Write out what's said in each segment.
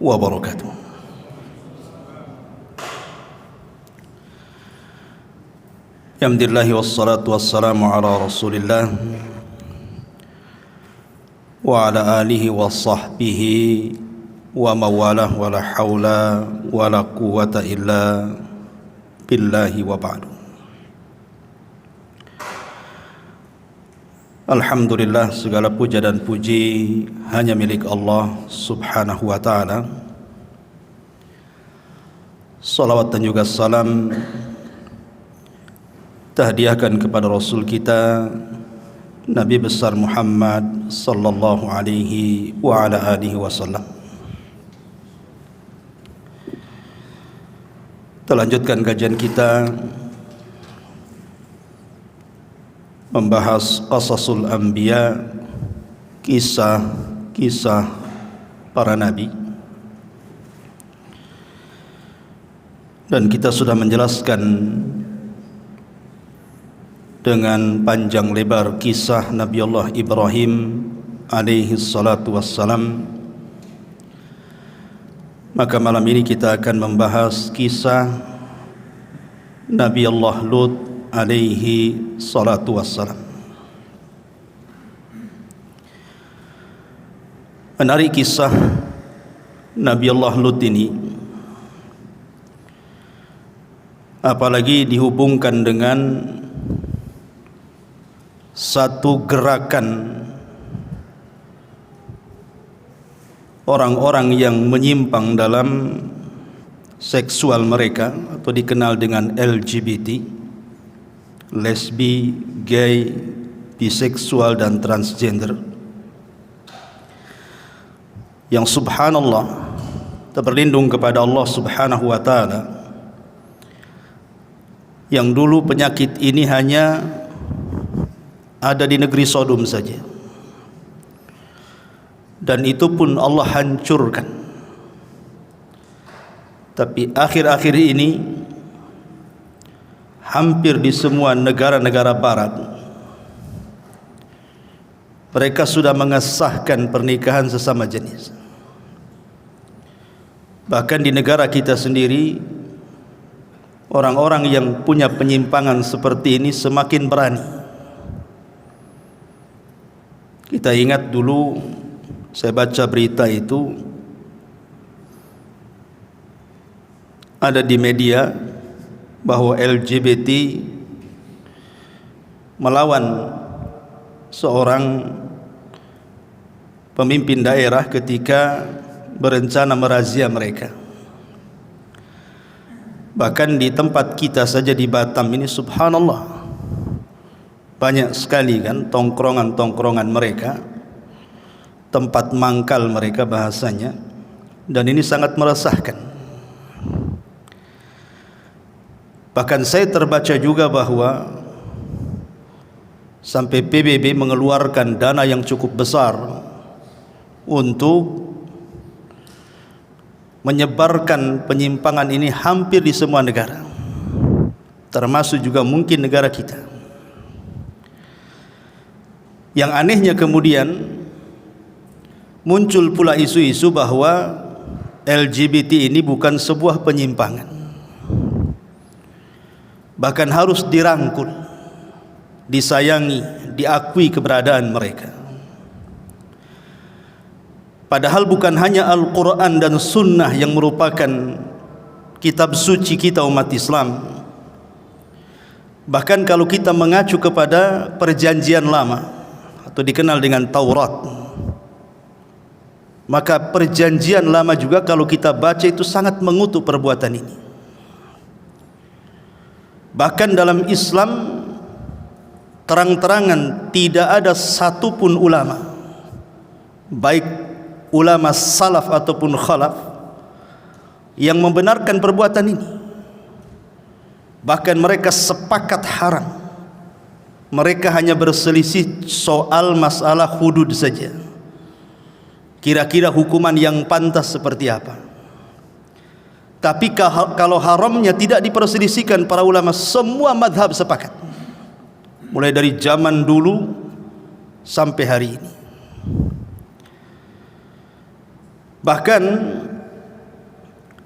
wabarakatuh. Alhamdulillah wassalatu wassalamu ala Rasulillah wa ala alihi wa sahbihi wa mawalah wa la hawla wa la quwwata illa billahi wa ba'du. Alhamdulillah, segala puja dan puji hanya milik Allah subhanahu wa ta'ala. Salawat dan juga salam tahdiahkan kepada Rasul kita Nabi besar Muhammad sallallahu alaihi wa ala alihi wasallam. Kita lanjutkan kajian kita membahas qasasul anbiya, kisah-kisah para nabi. Dan kita sudah menjelaskan dengan panjang lebar kisah Nabi Allah Ibrahim alaihi salatu wassalam. Maka malam ini kita akan membahas kisah Nabi Allah Lut alaihi salatu wassalam. Menarik kisah Nabi Allah Lut ini, apalagi dihubungkan dengan satu gerakan orang-orang yang menyimpang dalam seksual mereka, atau dikenal dengan LGBT, lesbi, gay, biseksual dan transgender, yang subhanallah kita berlindung kepada Allah subhanahu wa ta'ala, yang dulu penyakit ini hanya ada di negeri Sodom saja, dan itu pun Allah hancurkan. Tapi akhir-akhir ini hampir di semua negara-negara barat mereka sudah mengesahkan pernikahan sesama jenis. Bahkan di negara kita sendiri, orang-orang yang punya penyimpangan seperti ini semakin berani. Kita ingat dulu saya baca berita itu, ada di media bahwa LGBT melawan seorang pemimpin daerah ketika berencana merazia mereka. Bahkan di tempat kita saja di Batam ini, subhanallah, banyak sekali kan tongkrongan-tongkrongan mereka, tempat mangkal mereka bahasanya, dan ini sangat meresahkan. Bahkan saya terbaca juga bahwa sampai PBB mengeluarkan dana yang cukup besar untuk menyebarkan penyimpangan ini hampir di semua negara, termasuk juga mungkin negara kita. Yang anehnya kemudian muncul pula isu-isu bahwa LGBT ini bukan sebuah penyimpangan, bahkan harus dirangkul, disayangi, diakui keberadaan mereka. Padahal bukan hanya Al-Quran dan Sunnah yang merupakan kitab suci kita umat Islam. Bahkan kalau kita mengacu kepada perjanjian lama atau dikenal dengan Taurat, maka perjanjian lama juga kalau kita baca itu sangat mengutuk perbuatan ini. Bahkan dalam Islam terang-terangan tidak ada satupun ulama, baik ulama salaf ataupun khalaf, yang membenarkan perbuatan ini. Bahkan mereka sepakat haram. Mereka hanya berselisih soal masalah hudud saja, kira-kira hukuman yang pantas seperti apa. Tapi kalau haramnya tidak diperselisihkan para ulama, semua madhab sepakat, mulai dari zaman dulu sampai hari ini. Bahkan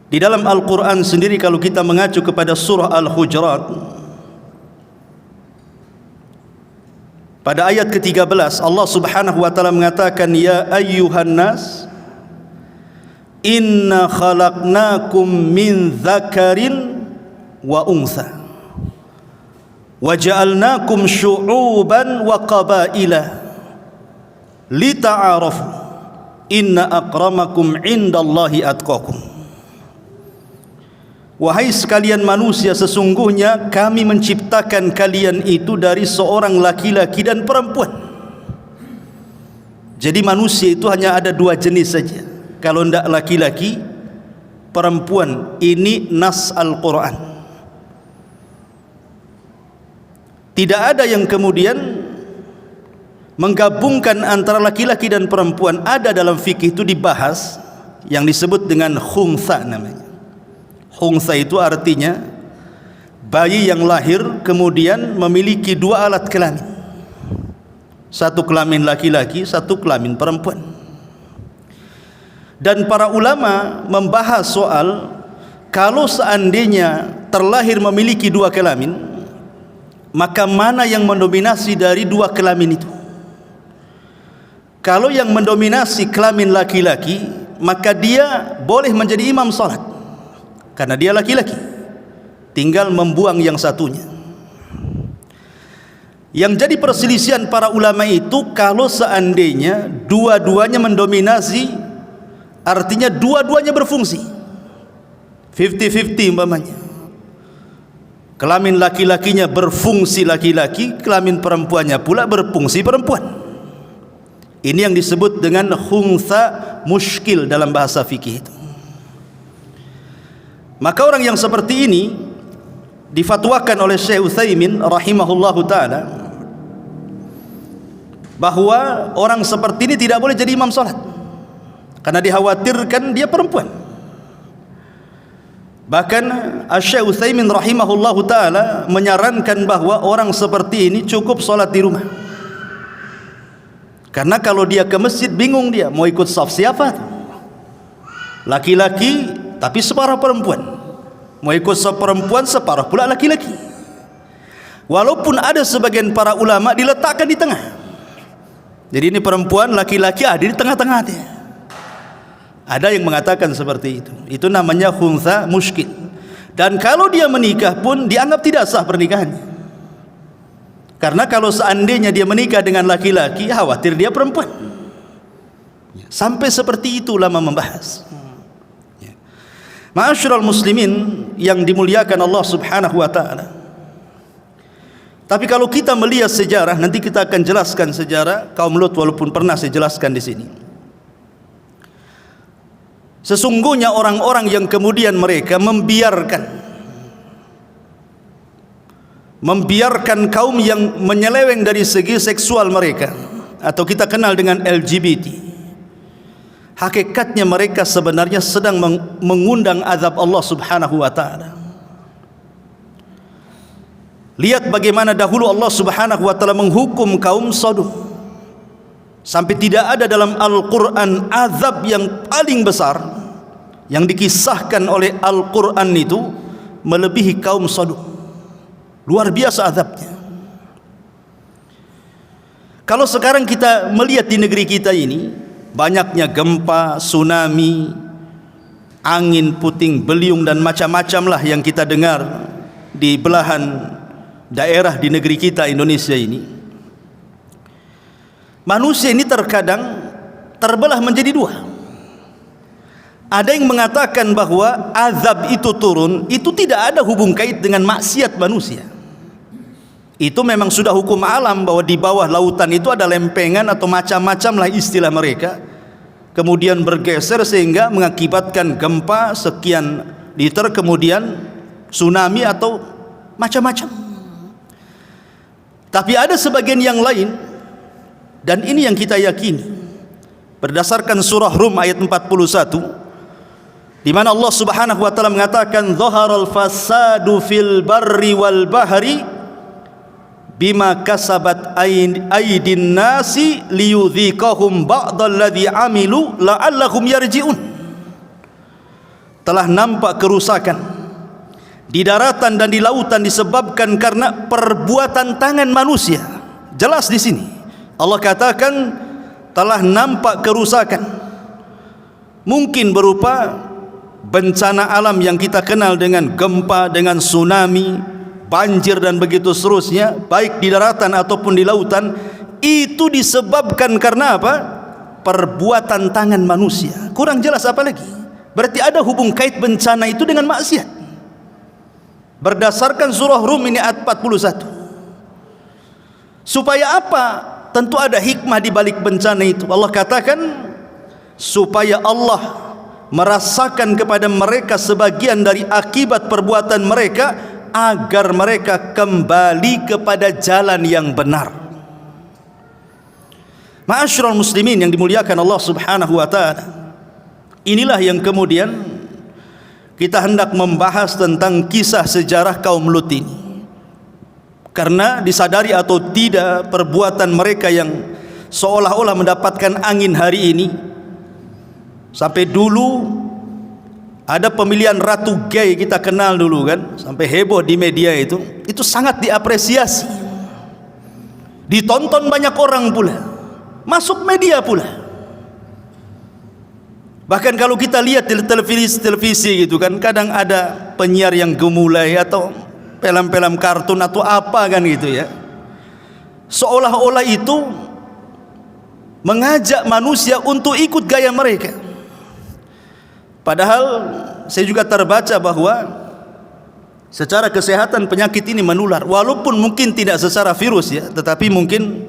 Di dalam Al-Quran sendiri, kalau kita mengacu kepada surah Al-Hujurat, pada ayat ke-13 Allah Subhanahu wa taala mengatakan, ya ayyuhan nas inna khalaqnakum min dzakarin wa untha wa ja'alnakum syu'uban wa qabaila lita'arafu inna akramakum indallahi atqakum. Wahai sekalian manusia, sesungguhnya kami menciptakan kalian itu dari seorang laki-laki dan perempuan. Jadi manusia itu hanya ada dua jenis saja, kalau tidak laki-laki, perempuan. Ini nas Al-Quran. Tidak ada yang kemudian menggabungkan antara laki-laki dan perempuan. Ada dalam fikih itu dibahas yang disebut dengan khuntha namanya. Khuntha itu artinya bayi yang lahir kemudian memiliki dua alat kelamin, satu kelamin laki-laki, satu kelamin perempuan. Dan para ulama membahas soal kalau seandainya terlahir memiliki dua kelamin, maka mana yang mendominasi dari dua kelamin itu? Kalau yang mendominasi kelamin laki-laki, maka dia boleh menjadi imam salat karena dia laki-laki, tinggal membuang yang satunya. Yang jadi perselisihan para ulama itu kalau seandainya dua-duanya mendominasi, artinya dua-duanya berfungsi 50-50 umpamanya. Kelamin laki-lakinya berfungsi laki-laki, kelamin perempuannya pula berfungsi perempuan. Ini yang disebut dengan khuntha muskil dalam bahasa fikih itu. Maka orang yang seperti ini difatwakan oleh Syekh Utsaimin rahimahullahu taala bahwa orang seperti ini tidak boleh jadi imam salat karena dikhawatirkan dia perempuan. Bahkan Syekh Utsaimin rahimahullahu taala menyarankan bahwa orang seperti ini cukup salat di rumah. Karena kalau dia ke masjid bingung dia mau ikut saf siapa? Laki-laki tapi separuh perempuan. Mau ikut saf perempuan separuh pula laki-laki. Walaupun ada sebagian para ulama diletakkan di tengah. Jadi ini perempuan, laki-laki ada di tengah-tengah dia. Ada yang mengatakan seperti itu. Itu namanya khuntha muskil. Dan kalau dia menikah pun dianggap tidak sah pernikahannya. Karena kalau seandainya dia menikah dengan laki-laki, khawatir dia perempuan. Sampai seperti itu ulama membahas. Ma'asyiral muslimin yang dimuliakan Allah Subhanahu wa taala. Tapi kalau kita melihat sejarah, nanti kita akan jelaskan sejarah kaum Lut walaupun pernah saya jelaskan di sini. Sesungguhnya orang-orang yang kemudian mereka membiarkan kaum yang menyeleweng dari segi seksual mereka, atau kita kenal dengan LGBT, hakikatnya mereka sebenarnya sedang mengundang azab Allah Subhanahu wa taala. Lihat bagaimana dahulu Allah Subhanahu wa taala menghukum kaum Sodom, sampai tidak ada dalam Al-Quran azab yang paling besar yang dikisahkan oleh Al-Quran itu melebihi kaum Sodom. Luar biasa azabnya. Kalau sekarang kita melihat di negeri kita ini, banyaknya gempa, tsunami, angin puting beliung dan macam-macam lah yang kita dengar di belahan daerah di negeri kita Indonesia ini. Manusia ini terkadang terbelah menjadi dua. Ada yang mengatakan bahwa azab itu turun, itu tidak ada hubung kait dengan maksiat manusia. Itu memang sudah hukum alam bahwa di bawah lautan itu ada lempengan atau macam-macam lah istilah mereka, kemudian bergeser sehingga mengakibatkan gempa sekian liter, kemudian tsunami atau macam-macam. Tapi ada sebagian yang lain, dan ini yang kita yakini berdasarkan surah Rum ayat 41, di mana Allah Subhanahu wa taala mengatakan zaharal fasadu fil barri wal bahri bima kasabat aydin nasi liyudhiqahum ba'dalladzi amilu la'allahum yarji'un. telah nampak kerusakan di daratan dan di lautan disebabkan karena perbuatan tangan manusia. Jelas di sini Allah katakan telah nampak kerusakan, mungkin berupa bencana alam yang kita kenal dengan gempa, dengan tsunami, banjir dan begitu seterusnya, baik di daratan ataupun di lautan. Itu disebabkan karena apa? Perbuatan tangan manusia. Kurang jelas apa lagi? Berarti ada hubung kait bencana itu dengan maksiat. Berdasarkan surah Rum ini ayat 41. Supaya apa? Tentu ada hikmah di balik bencana itu. Allah katakan supaya Allah merasakan kepada mereka sebagian dari akibat perbuatan mereka, agar mereka kembali kepada jalan yang benar. Ma'asyiral muslimin yang dimuliakan Allah Subhanahu wa taala, inilah yang kemudian kita hendak membahas tentang kisah sejarah kaum Lut ini. Karena disadari atau tidak, perbuatan mereka yang seolah-olah mendapatkan angin hari ini, sampai dulu ada pemilihan ratu gay, kita kenal dulu kan, sampai heboh di media itu sangat diapresiasi, ditonton banyak orang pula, masuk media pula. Bahkan kalau kita lihat di televisi gitu kan, kadang ada penyiar yang gemulai atau film-film kartun atau apa kan gitu ya, seolah-olah itu mengajak manusia untuk ikut gaya mereka. Padahal saya juga terbaca bahwa secara kesehatan penyakit ini menular, walaupun mungkin tidak secara virus ya, tetapi mungkin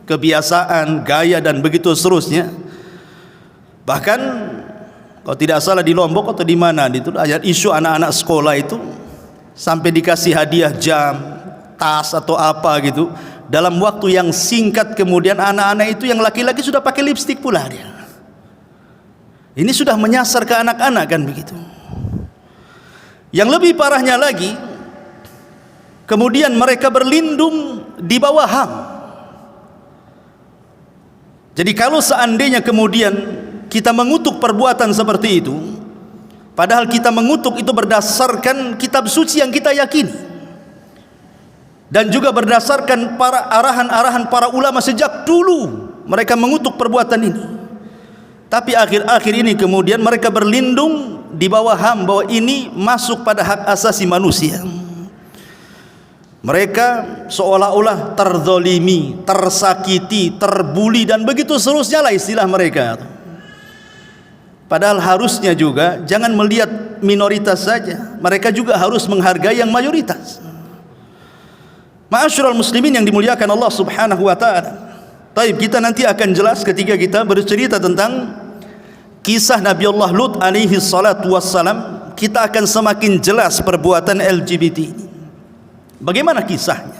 kebiasaan, gaya dan begitu seterusnya. Bahkan kalau tidak salah di Lombok atau di mana itu ada isu anak-anak sekolah itu sampai dikasih hadiah jam, tas atau apa gitu, dalam waktu yang singkat kemudian anak-anak itu yang laki-laki sudah pakai lipstik pula dia. Ini sudah menyasar ke anak-anak kan begitu. Yang lebih parahnya lagi, kemudian mereka berlindung di bawah HAM. Jadi kalau seandainya kemudian kita mengutuk perbuatan seperti itu, padahal kita mengutuk itu berdasarkan kitab suci yang kita yakini, dan juga berdasarkan para arahan-arahan para ulama sejak dulu mereka mengutuk perbuatan ini. Tapi akhir-akhir ini kemudian mereka berlindung di bawah HAM, bahwa ini masuk pada hak asasi manusia. Mereka seolah-olah terzolimi, tersakiti, terbuli dan begitu seterusnya lah istilah mereka. Padahal harusnya juga jangan melihat minoritas saja, mereka juga harus menghargai yang mayoritas. Ma'asyiral muslimin yang dimuliakan Allah Subhanahu wa taala. Taib, kita nanti akan jelas ketika kita bercerita tentang kisah Nabi Allah Lut alaihi salatu wassalam, kita akan semakin jelas perbuatan LGBT ini. Bagaimana kisahnya?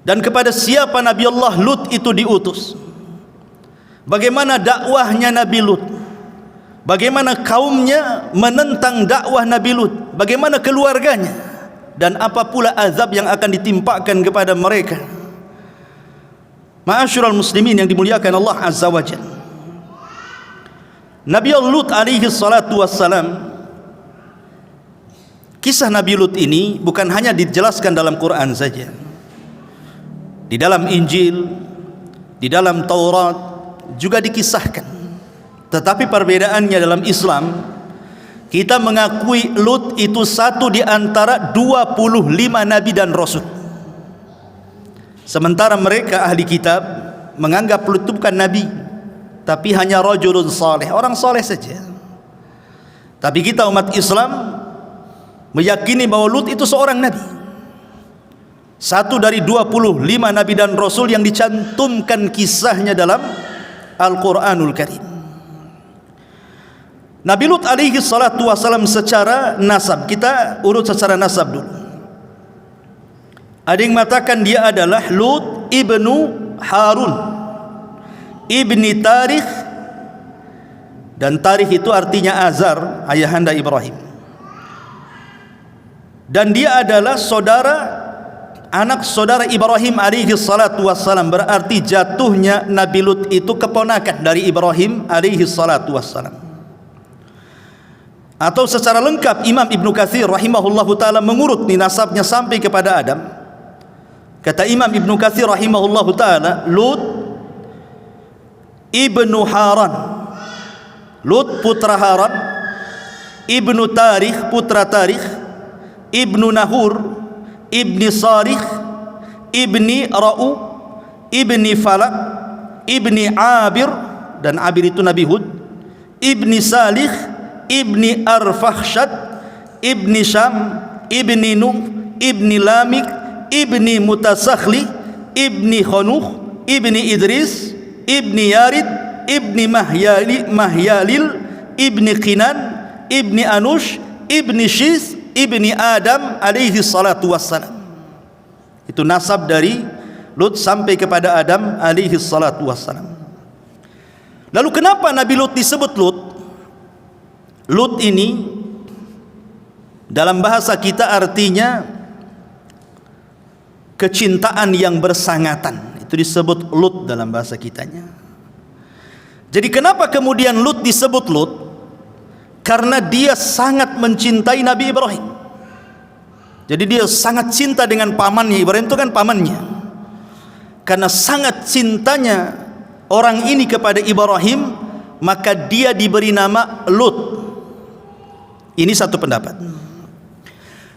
Dan kepada siapa Nabi Allah Lut itu diutus? Bagaimana dakwahnya Nabi Lut? Bagaimana kaumnya menentang dakwah Nabi Lut? Bagaimana keluarganya? Dan apa pula azab yang akan ditimpakan kepada mereka? Ma'asyiral muslimin yang dimuliakan Allah Azza wa Jalla, Nabi Lut alaihi salatu wassalam, kisah Nabi Lut ini bukan hanya dijelaskan dalam Quran saja, di dalam Injil, di dalam Taurat juga dikisahkan. Tetapi perbedaannya dalam Islam, kita mengakui Lut itu satu di antara 25 nabi dan rasul. Sementara mereka ahli kitab menganggap Lut itu bukan nabi, tapi hanya rajulun saleh, orang saleh saja. Tapi kita umat Islam meyakini bahwa Lut itu seorang nabi, satu dari 25 nabi dan rasul yang dicantumkan kisahnya dalam Al-Quranul Karim. Nabi Lut alaihi salatu wassalam secara nasab, kita urut secara nasab dulu. Ada yang mengatakan dia adalah Lut ibnu Harun ibni Tarikh, dan Tarikh itu artinya Azar, ayahanda Ibrahim. Dan dia adalah anak saudara Ibrahim alaihi salatu wassalam, berarti jatuhnya Nabi Lut itu keponakan dari Ibrahim alaihi salatu wassalam. atau secara lengkap Imam Ibnu Katsir rahimahullahu taala mengurut ni nasabnya sampai kepada Adam. Kata Imam Ibnu Katsir rahimahullahu taala, Lut ibnu Haran, Lut putra Haran, ibnu Tarikh putra Tarikh, ibnu Nahur, ibni Sarikh, ibni Ra'u, ibni Falak, ibni Abir, dan Abir itu Nabi Hud, ibni Salih, ibni Arfakhshad, ibni Syam, ibni Nuh, ibni Lamik, ibni Mutasakhli, ibni Khanuh, ibni Idris, ibni Yarid, ibni Mahyalil, ibni Qinan, ibni Anush, ibni Shis, ibni Adam alaihi salatu wassalam. Itu nasab dari Lut sampai kepada Adam alaihi salatu wassalam. Lalu kenapa Nabi Lut disebut Lut? Lut ini dalam bahasa kita artinya kecintaan yang bersangatan. Itu disebut Lut dalam bahasa kitanya. Jadi kenapa kemudian Lut disebut Lut? Karena dia sangat mencintai Nabi Ibrahim. Jadi dia sangat cinta dengan pamannya. Ibrahim itu kan pamannya. Karena sangat cintanya orang ini kepada Ibrahim, maka dia diberi nama Lut. Ini satu pendapat.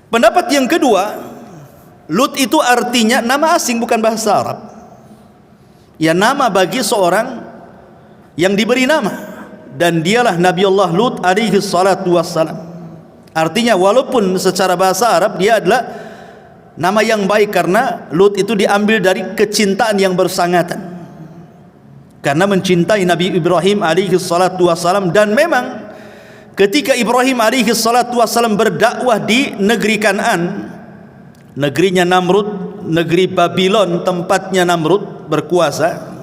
Pendapat yang kedua, Lut itu artinya nama asing, bukan bahasa Arab. Ya, nama bagi seorang yang diberi nama, dan dialah Nabi Allah Lut alaihi salatu wassalam. Artinya walaupun secara bahasa Arab dia adalah nama yang baik, karena Lut itu diambil dari kecintaan yang bersangatan, karena mencintai Nabi Ibrahim alaihi salatu wassalam. Dan memang ketika Ibrahim alaihi salatu wassalam berdakwah di negeri Kan'an, negerinya Namrud, negeri Babylon, tempatnya Namrud berkuasa.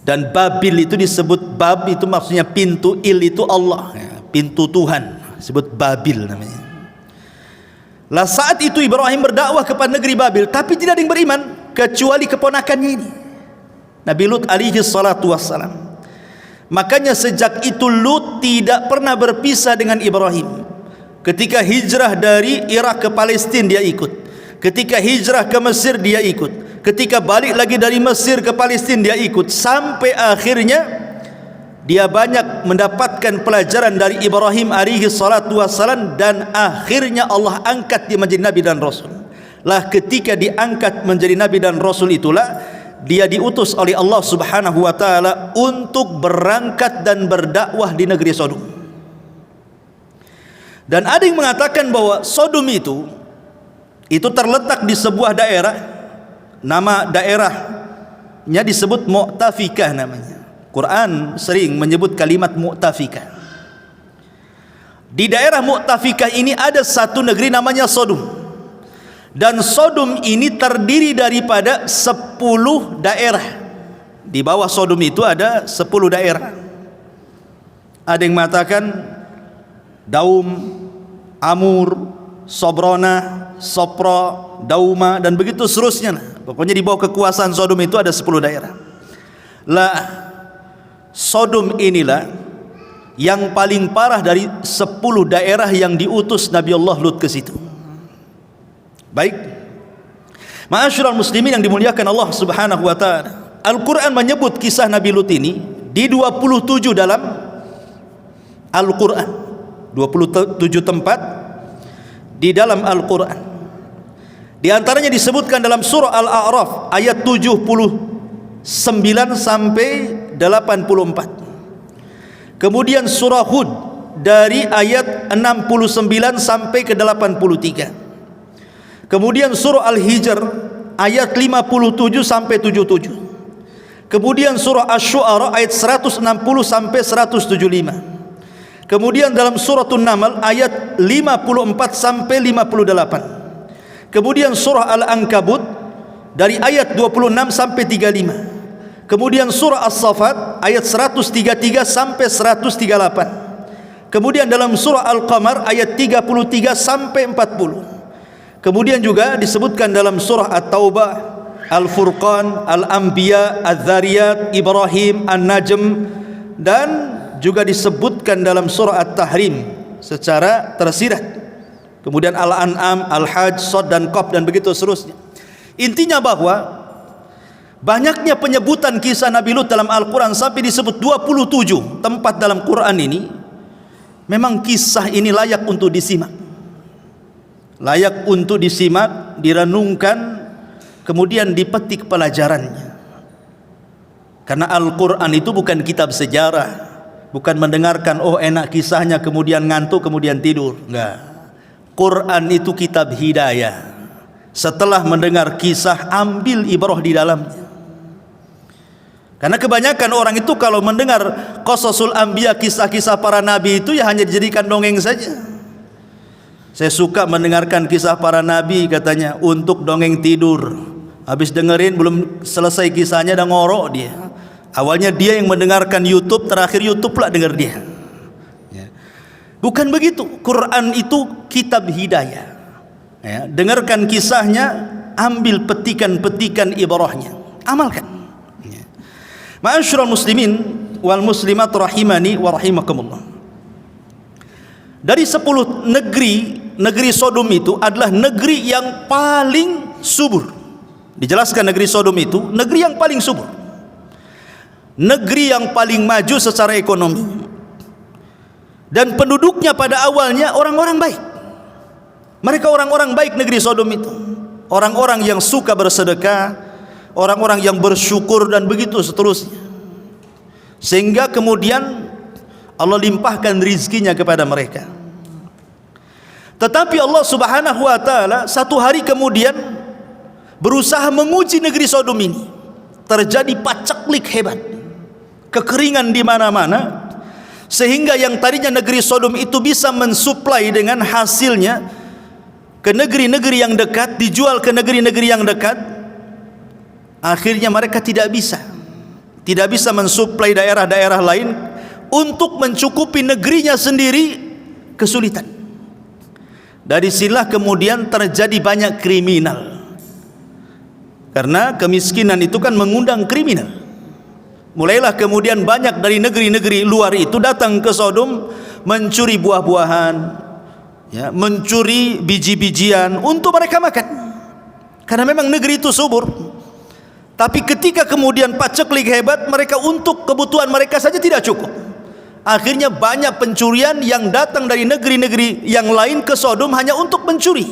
Dan Babil itu disebut, Bab itu maksudnya pintu, Il itu Allah, pintu Tuhan, disebut Babil namanya. Lah saat itu Ibrahim berdakwah kepada negeri Babil, tapi tidak ada yang beriman kecuali keponakannya ini, Nabi Lut alaihi salatu wassalam. Makanya sejak itu Lut tidak pernah berpisah dengan Ibrahim. Ketika hijrah dari Irak ke Palestina dia ikut, ketika hijrah ke Mesir dia ikut, ketika balik lagi dari Mesir ke Palestina dia ikut, sampai akhirnya dia banyak mendapatkan pelajaran dari Ibrahim alaihi salatu wassalam, dan akhirnya Allah angkat dia menjadi Nabi dan Rasul. Lah ketika diangkat menjadi Nabi dan Rasul itulah dia diutus oleh Allah subhanahu wa ta'ala untuk berangkat dan berdakwah di negeri Sodom. Dan ada yang mengatakan bahwa Sodom itu terletak di sebuah daerah, nama daerahnya disebut Mu'tafikah namanya. Quran sering menyebut kalimat Mu'tafikah. Di daerah Mu'tafikah ini ada satu negeri namanya Sodom. Dan Sodom ini terdiri daripada 10 daerah. Di bawah Sodom itu ada 10 daerah. Ada yang mengatakan Daum, Amur, Sobrona, Sopro, Dauma, dan begitu seterusnya. Pokoknya di bawah kekuasaan Sodom itu ada 10 daerah. Lah Sodom inilah yang paling parah dari 10 daerah yang diutus Nabi Allah Lut ke situ. Baik, ma'asyiral muslimin yang dimuliakan Allah subhanahu wa ta'ala, Al-Quran menyebut kisah Nabi Lut ini di 27 dalam Al-Quran, 27 tempat di dalam Al-Quran. Di antaranya disebutkan dalam surah Al-A'raf ayat 79 sampai 84. Kemudian surah Hud dari ayat 69 sampai ke 83. Kemudian surah Al-Hijr ayat 57 sampai 77. Kemudian surah Asy-Syu'ara ayat 160 sampai 175. Kemudian dalam surah An-Naml ayat 54 sampai 58. Kemudian surah Al-Ankabut dari ayat 26 sampai 35. Kemudian surah As-Saffat ayat 133 sampai 138. Kemudian dalam surah Al-Qamar ayat 33 sampai 40. Kemudian juga disebutkan dalam surah At-Taubah, Al-Furqan, Al-Anbiya, Az-Zariyat, Ibrahim, An-Najm, dan juga disebutkan disebutkan dalam surah At-Tahrim secara tersirat. Kemudian Al-An'am, Al-Hajj, Shad dan Qaf dan begitu seterusnya. Intinya bahwa banyaknya penyebutan kisah Nabi Lut dalam Al-Quran sampai disebut 27 tempat dalam Quran ini. Memang kisah ini layak untuk disimak, layak untuk disimak, direnungkan, kemudian dipetik pelajarannya. Karena Al-Quran itu bukan kitab sejarah, bukan mendengarkan oh enak kisahnya kemudian ngantuk kemudian tidur. Enggak. Quran itu kitab hidayah. Setelah mendengar kisah, ambil ibrah di dalamnya. Karena kebanyakan orang itu kalau mendengar qasasul anbiya, kisah-kisah para nabi itu ya hanya dijadikan dongeng saja. Saya suka mendengarkan kisah para nabi katanya untuk dongeng tidur. Habis dengerin belum selesai kisahnya dah ngorok dia. Awalnya dia yang mendengarkan YouTube, terakhir YouTube pula dengar dia. Bukan begitu. Quran itu kitab hidayah. Ya, dengarkan kisahnya, ambil petikan-petikan ibrahnya, amalkan. Ya. Ma'asyiral muslimin wal muslimat rahimani wa rahimakumullah. Dari 10 negeri Sodom itu adalah negeri yang paling subur. Dijelaskan negeri Sodom itu negeri yang paling subur, negeri yang paling maju secara ekonomi. Dan penduduknya pada awalnya orang-orang baik. Mereka orang-orang baik negeri Sodom itu. Orang-orang yang suka bersedekah, orang-orang yang bersyukur dan begitu seterusnya. Sehingga kemudian Allah limpahkan rizkinya kepada mereka. Tetapi Allah Subhanahu wa taala satu hari kemudian berusaha menguji negeri Sodom ini. Terjadi paceklik hebat. Kekeringan di mana-mana. Sehingga yang tadinya negeri Sodom itu bisa mensuplai dengan hasilnya ke negeri-negeri yang dekat, dijual ke negeri-negeri yang dekat, akhirnya mereka tidak bisa mensuplai daerah-daerah lain untuk mencukupi negerinya sendiri, kesulitan. Dari sinilah kemudian terjadi banyak kriminal, karena kemiskinan itu kan mengundang kriminal. Mulailah kemudian banyak dari negeri-negeri luar itu datang ke Sodom mencuri buah-buahan, ya, mencuri biji-bijian untuk mereka makan. Karena memang negeri itu subur. Tapi ketika kemudian paceklik hebat, mereka untuk kebutuhan mereka saja tidak cukup. Akhirnya banyak pencurian yang datang dari negeri-negeri yang lain ke Sodom hanya untuk mencuri.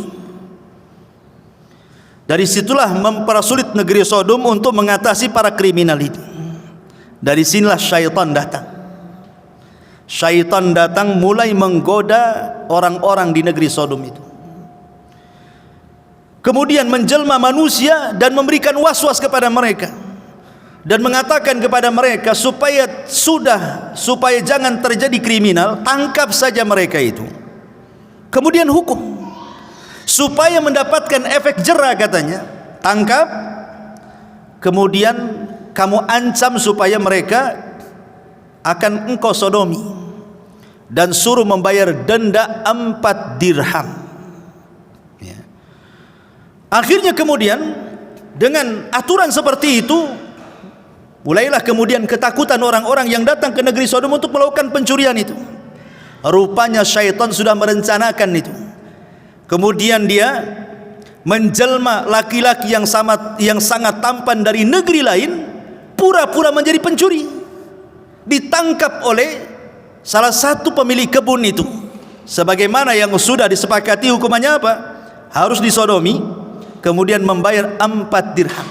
Dari situlah mempersulit negeri Sodom untuk mengatasi para kriminal itu. Dari sinilah syaitan datang. Syaitan datang mulai menggoda orang-orang di negeri Sodom itu. Kemudian menjelma manusia dan memberikan was-was kepada mereka. Dan mengatakan kepada mereka supaya jangan terjadi kriminal, tangkap saja mereka itu. Kemudian hukum. Supaya mendapatkan efek jera katanya, tangkap, kemudian kamu ancam supaya mereka akan engkau sodomi dan suruh membayar denda 4 dirham. Ya. Akhirnya kemudian dengan aturan seperti itu, mulailah kemudian ketakutan orang-orang yang datang ke negeri Sodom untuk melakukan pencurian itu. Rupanya syaitan sudah merencanakan itu. Kemudian dia menjelma laki-laki yang sangat tampan dari negeri lain, pura-pura menjadi pencuri, ditangkap oleh salah satu pemilik kebun itu. Sebagaimana yang sudah disepakati hukumannya apa? Harus disodomi, kemudian membayar 4 dirham.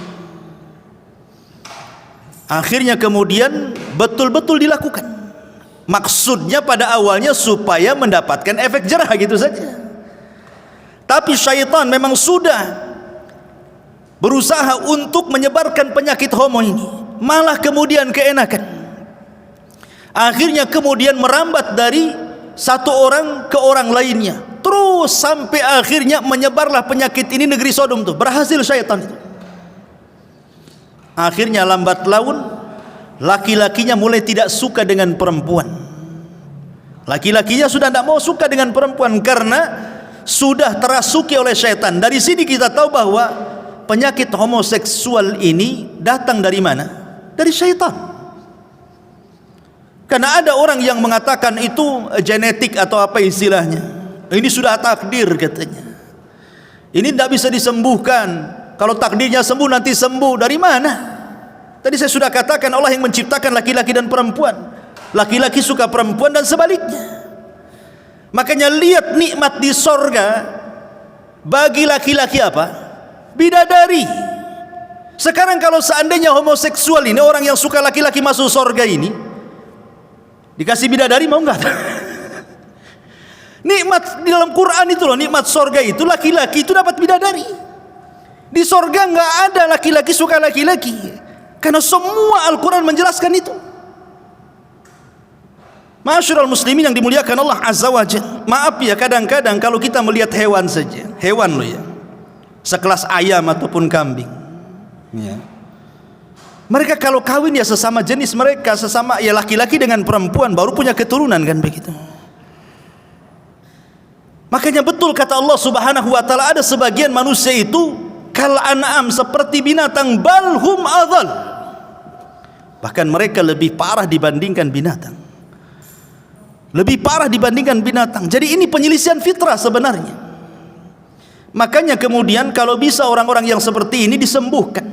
Akhirnya kemudian betul-betul dilakukan. Maksudnya pada awalnya supaya mendapatkan efek jerah gitu saja. Tapi syaitan memang sudah berusaha untuk menyebarkan penyakit homo ini. Malah kemudian keenakan. Akhirnya kemudian merambat dari satu orang ke orang lainnya, terus sampai akhirnya menyebarlah penyakit ini negeri Sodom tuh. Berhasil syaitan itu. Akhirnya lambat laun laki-lakinya mulai tidak suka dengan perempuan. Laki-lakinya sudah tidak mau suka dengan perempuan karena sudah terasuki oleh syaitan. Dari sini kita tahu bahwa penyakit homoseksual ini datang dari mana? Dari syaitan. Karena ada orang yang mengatakan itu genetik atau apa istilahnya. Ini sudah takdir katanya. Ini tidak bisa disembuhkan. Kalau takdirnya sembuh nanti sembuh. Dari mana? Tadi saya sudah katakan Allah yang menciptakan laki-laki dan perempuan. Laki-laki suka perempuan dan sebaliknya. Makanya lihat nikmat di sorga bagi laki-laki apa? Bidadari. Sekarang kalau seandainya homoseksual ini, orang yang suka laki-laki masuk sorga ini, dikasih bidadari mau nggak? Nikmat di dalam Quran itu loh, nikmat sorga itu laki-laki itu dapat bidadari. Di sorga nggak ada laki-laki suka laki-laki, karena semua Al-Quran menjelaskan itu. Ma'asyiral muslimin yang dimuliakan Allah Azza wa Jalla. Maaf ya, kadang-kadang kalau kita melihat hewan saja, hewan loh ya, sekelas ayam ataupun kambing ya, mereka kalau kawin ya sesama jenis mereka, sesama ya laki-laki dengan perempuan baru punya keturunan kan begitu. Makanya betul kata Allah Subhanahu wa taala, ada sebagian manusia itu kal an'am, seperti binatang, balhum adhal, bahkan mereka lebih parah dibandingkan binatang. Lebih parah dibandingkan binatang. Jadi ini penyelisihan fitrah sebenarnya. Makanya kemudian kalau bisa orang-orang yang seperti ini disembuhkan,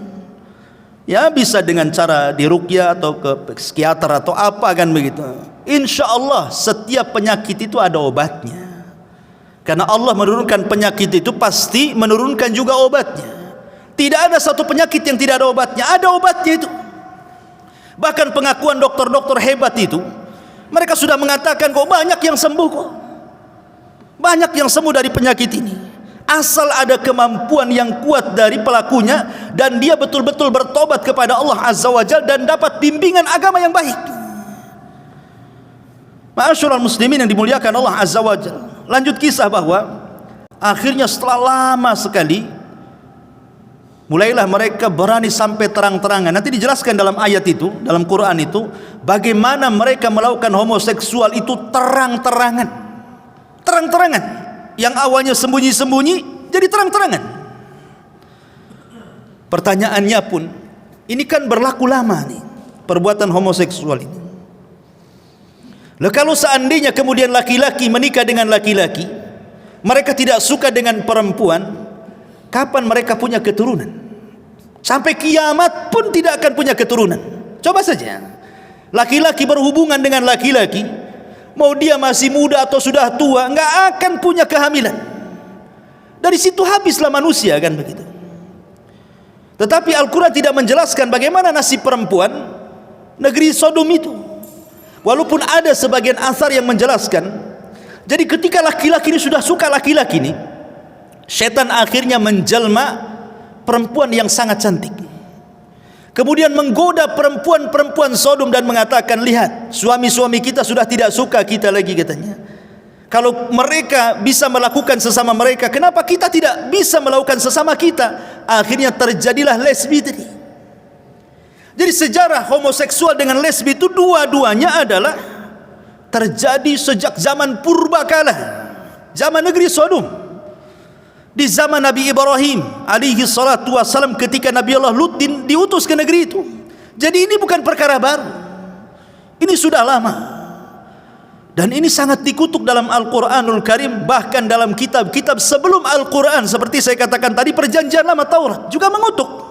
ya bisa dengan cara diruqyah atau ke psikiater atau apa kan begitu. Insya Allah setiap penyakit itu ada obatnya. Karena Allah menurunkan penyakit itu pasti menurunkan juga obatnya. Tidak ada satu penyakit yang tidak ada obatnya. Ada obatnya itu. Bahkan pengakuan dokter-dokter hebat itu, mereka sudah mengatakan kok banyak yang sembuh kok. Banyak yang sembuh dari penyakit ini. Asal ada kemampuan yang kuat dari pelakunya dan dia betul-betul bertobat kepada Allah Azza wa Jalla dan dapat bimbingan agama yang baik. Ma'asyiral muslimin yang dimuliakan Allah Azza wa Jalla. Lanjut kisah bahwa akhirnya setelah lama sekali mulailah mereka berani sampai terang-terangan. Nanti dijelaskan dalam ayat itu, dalam Quran itu, bagaimana mereka melakukan homoseksual itu terang-terangan. Terang-terangan. Yang awalnya sembunyi-sembunyi jadi terang-terangan. Pertanyaannya pun, ini kan berlaku lama nih perbuatan homoseksual ini. Lalu kalau seandainya kemudian laki-laki menikah dengan laki-laki, mereka tidak suka dengan perempuan, kapan mereka punya keturunan? Sampai kiamat pun tidak akan punya keturunan. Coba saja, laki-laki berhubungan dengan laki-laki, mau dia masih muda atau sudah tua, nggak akan punya kehamilan. Dari situ habislah manusia kan begitu. Tetapi Al-Quran tidak menjelaskan bagaimana nasib perempuan negeri Sodom itu. Walaupun ada sebagian asar yang menjelaskan, jadi ketika laki-laki ini sudah suka laki-laki ini, setan akhirnya menjelma perempuan yang sangat cantik, kemudian menggoda perempuan-perempuan Sodom dan mengatakan, lihat, suami-suami kita sudah tidak suka kita lagi katanya. Kalau mereka bisa melakukan sesama mereka, kenapa kita tidak bisa melakukan sesama kita? Akhirnya terjadilah lesbi tadi. Jadi sejarah homoseksual dengan lesbi itu dua-duanya adalah terjadi sejak zaman purbakala, zaman negeri Sodom. Di zaman Nabi Ibrahim alaihi salatu wassalam, ketika Nabi Allah Lut diutus ke negeri itu. Jadi ini bukan perkara baru. Ini sudah lama. Dan ini sangat dikutuk dalam Al-Quranul Karim. Bahkan dalam kitab-kitab sebelum Al-Quran, seperti saya katakan tadi, perjanjian lama Taurat juga mengutuk.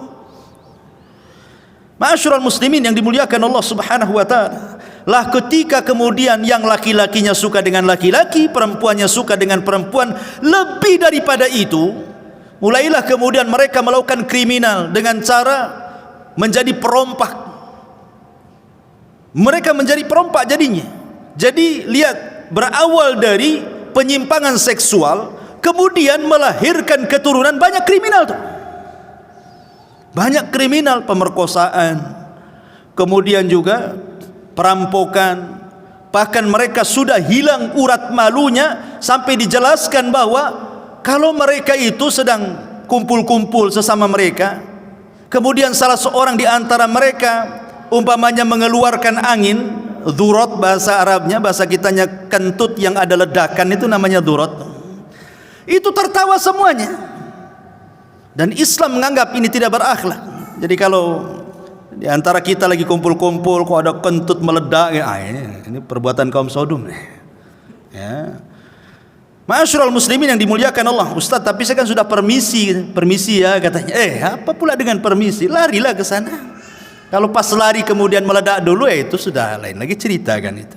Ma'asyiral muslimin yang dimuliakan Allah Subhanahu wa taala, lah ketika kemudian yang laki-lakinya suka dengan laki-laki, perempuannya suka dengan perempuan, lebih daripada itu, mulailah kemudian mereka melakukan kriminal dengan cara menjadi perompak. Mereka menjadi perompak jadinya. Jadi lihat, berawal dari penyimpangan seksual, kemudian melahirkan keturunan, banyak kriminal tuh. Banyak kriminal, pemerkosaan, kemudian juga perampokan. Bahkan mereka sudah hilang urat malunya, sampai dijelaskan bahwa kalau mereka itu sedang kumpul-kumpul sesama mereka, kemudian salah seorang di antara mereka umpamanya mengeluarkan angin, dzurot bahasa Arabnya, bahasa kitanya kentut yang ada ledakan itu namanya dzurot. Itu tertawa semuanya. Dan Islam menganggap ini tidak berakhlak. Jadi kalau Di antara kita lagi kumpul-kumpul, kok ada kentut meledak, ini perbuatan kaum Sodom. Ya. Ma'asyiral muslimin yang dimuliakan Allah. Ustaz, tapi saya kan sudah permisi ya katanya. Apa pula dengan permisi? Larilah ke sana. Kalau pas lari kemudian meledak dulu, itu sudah lain lagi cerita kan itu.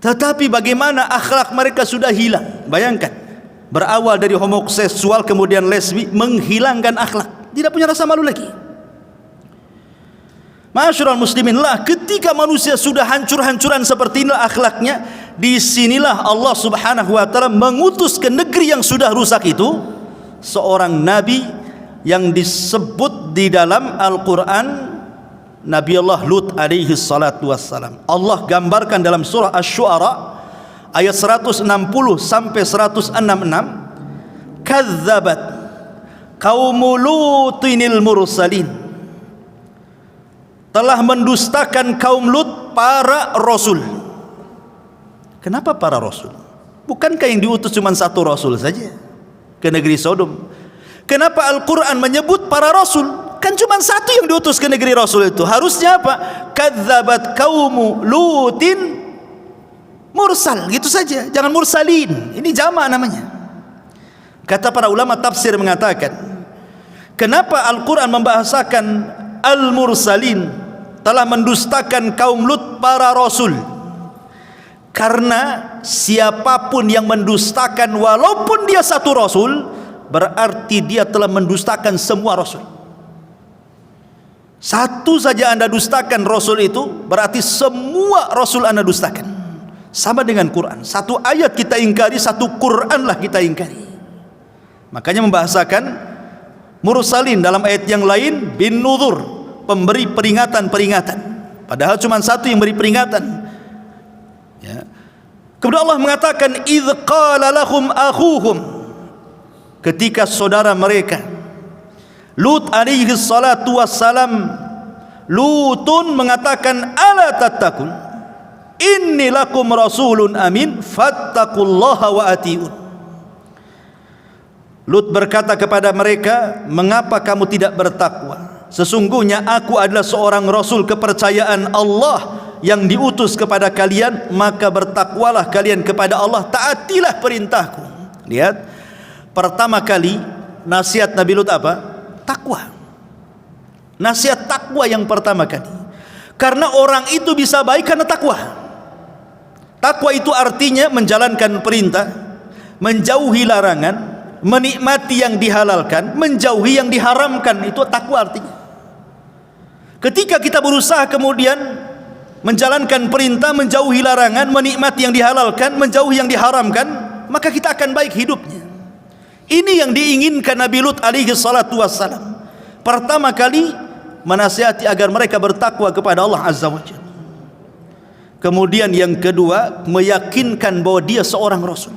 Tetapi bagaimana akhlak mereka sudah hilang. Bayangkan, berawal dari homoseksual kemudian lesbi, menghilangkan akhlak, tidak punya rasa malu lagi. Ma'asyiral muslimin, ketika manusia sudah hancur-hancuran seperti inilah akhlaknya, disinilah Allah subhanahu wa ta'ala mengutus ke negeri yang sudah rusak itu seorang nabi yang disebut di dalam Al-Quran Nabi Allah Lut alaihi salatu wassalam. Allah gambarkan dalam surah Asy-Syu'ara ayat 160 sampai 166, kadzabat qaumu Lutinil mursalin, telah mendustakan kaum Lut para rasul. Kenapa para rasul? Bukankah yang diutus cuma satu rasul saja ke negeri Sodom? Kenapa Al-Quran menyebut para rasul? Kan cuma satu yang diutus ke negeri rasul itu. Harusnya apa? Kadzabat qaumu Lutin mursal, gitu saja, jangan mursalin. Ini jamak namanya. Kata para ulama tafsir mengatakan, kenapa Al-Quran membahasakan al-mursalin, telah mendustakan kaum Lut para rasul? Karena siapapun yang mendustakan walaupun dia satu rasul, berarti dia telah mendustakan semua rasul. Satu saja anda dustakan rasul itu, berarti semua rasul anda dustakan. Sama dengan Quran, satu ayat kita ingkari, satu Quran lah kita ingkari. Makanya membahasakan mursalin dalam ayat yang lain bin nuzur, pemberi peringatan-peringatan, padahal cuma satu yang beri peringatan. Ya. Kemudian Allah mengatakan idz qala lahum akhuhum, ketika saudara mereka Lut alaihi salatu wassalam, Lutun mengatakan ala tattaqun inni lakum rasulun amin fattaqullaha wa atiun. Lut berkata kepada mereka, mengapa kamu tidak bertakwa? Sesungguhnya aku adalah seorang rasul kepercayaan Allah yang diutus kepada kalian, maka bertakwalah kalian kepada Allah, taatilah perintahku. Lihat, pertama kali nasihat Nabi Lut apa? Takwa. Nasihat takwa yang pertama kali. Karena orang itu bisa baik karena takwa. Takwa itu artinya menjalankan perintah, menjauhi larangan, menikmati yang dihalalkan, menjauhi yang diharamkan. Itu takwa artinya. Ketika kita berusaha kemudian menjalankan perintah, menjauhi larangan, menikmati yang dihalalkan, menjauhi yang diharamkan, maka kita akan baik hidupnya. Ini yang diinginkan Nabi Lut alaihi salatu wassalam. Pertama kali menasihati agar mereka bertakwa kepada Allah azza wa jalla. Kemudian yang kedua, meyakinkan bahwa dia seorang rasul.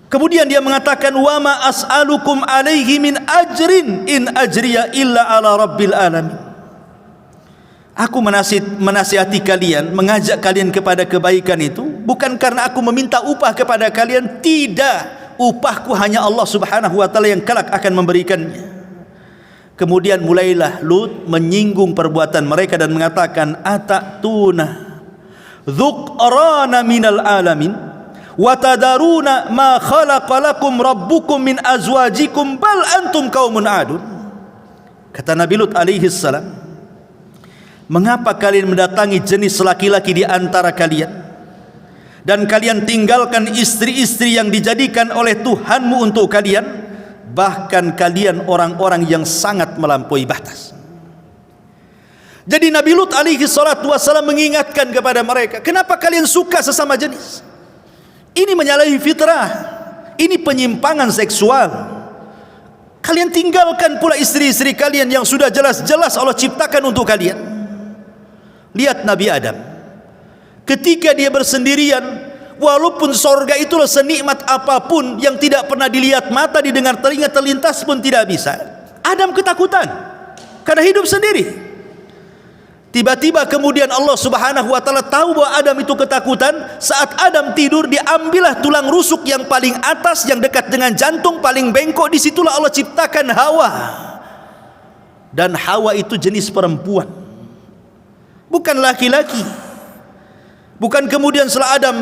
Kemudian dia mengatakan, wa ma as'alukum alaihi min ajrin in ajriya illa ala rabbil alamin. Aku menasihati kalian, mengajak kalian kepada kebaikan itu bukan karena aku meminta upah kepada kalian, tidak. Upahku hanya Allah subhanahu wa ta'ala yang kelak akan memberikannya. Kemudian mulailah Lut menyinggung perbuatan mereka dan mengatakan, atatuna dzukhrana minal alamin wa tadaruna ma khalaqalakum rabbukum min azwajikum bal antum qaumun adun. Kata Nabi Lut alaihi salam, mengapa kalian mendatangi jenis laki-laki di antara kalian dan kalian tinggalkan istri-istri yang dijadikan oleh Tuhanmu untuk kalian, bahkan kalian orang-orang yang sangat melampaui batas. Jadi Nabi Lut alaihi salatu wassalam mengingatkan kepada mereka, kenapa kalian suka sesama jenis? Ini menyalahi fitrah, ini penyimpangan seksual. Kalian tinggalkan pula istri-istri kalian yang sudah jelas-jelas Allah ciptakan untuk kalian. Lihat Nabi Adam, ketika dia bersendirian, walaupun sorga itulah senikmat apapun yang tidak pernah dilihat mata, didengar telinga, terlintas pun tidak bisa. Adam ketakutan karena hidup sendiri. Tiba-tiba kemudian Allah subhanahu wa ta'ala tahu bahwa Adam itu ketakutan. Saat Adam tidur, diambillah tulang rusuk yang paling atas, yang dekat dengan jantung, paling bengkok. Disitulah Allah ciptakan Hawa. Dan Hawa itu jenis perempuan, bukan laki-laki. Bukan kemudian setelah Adam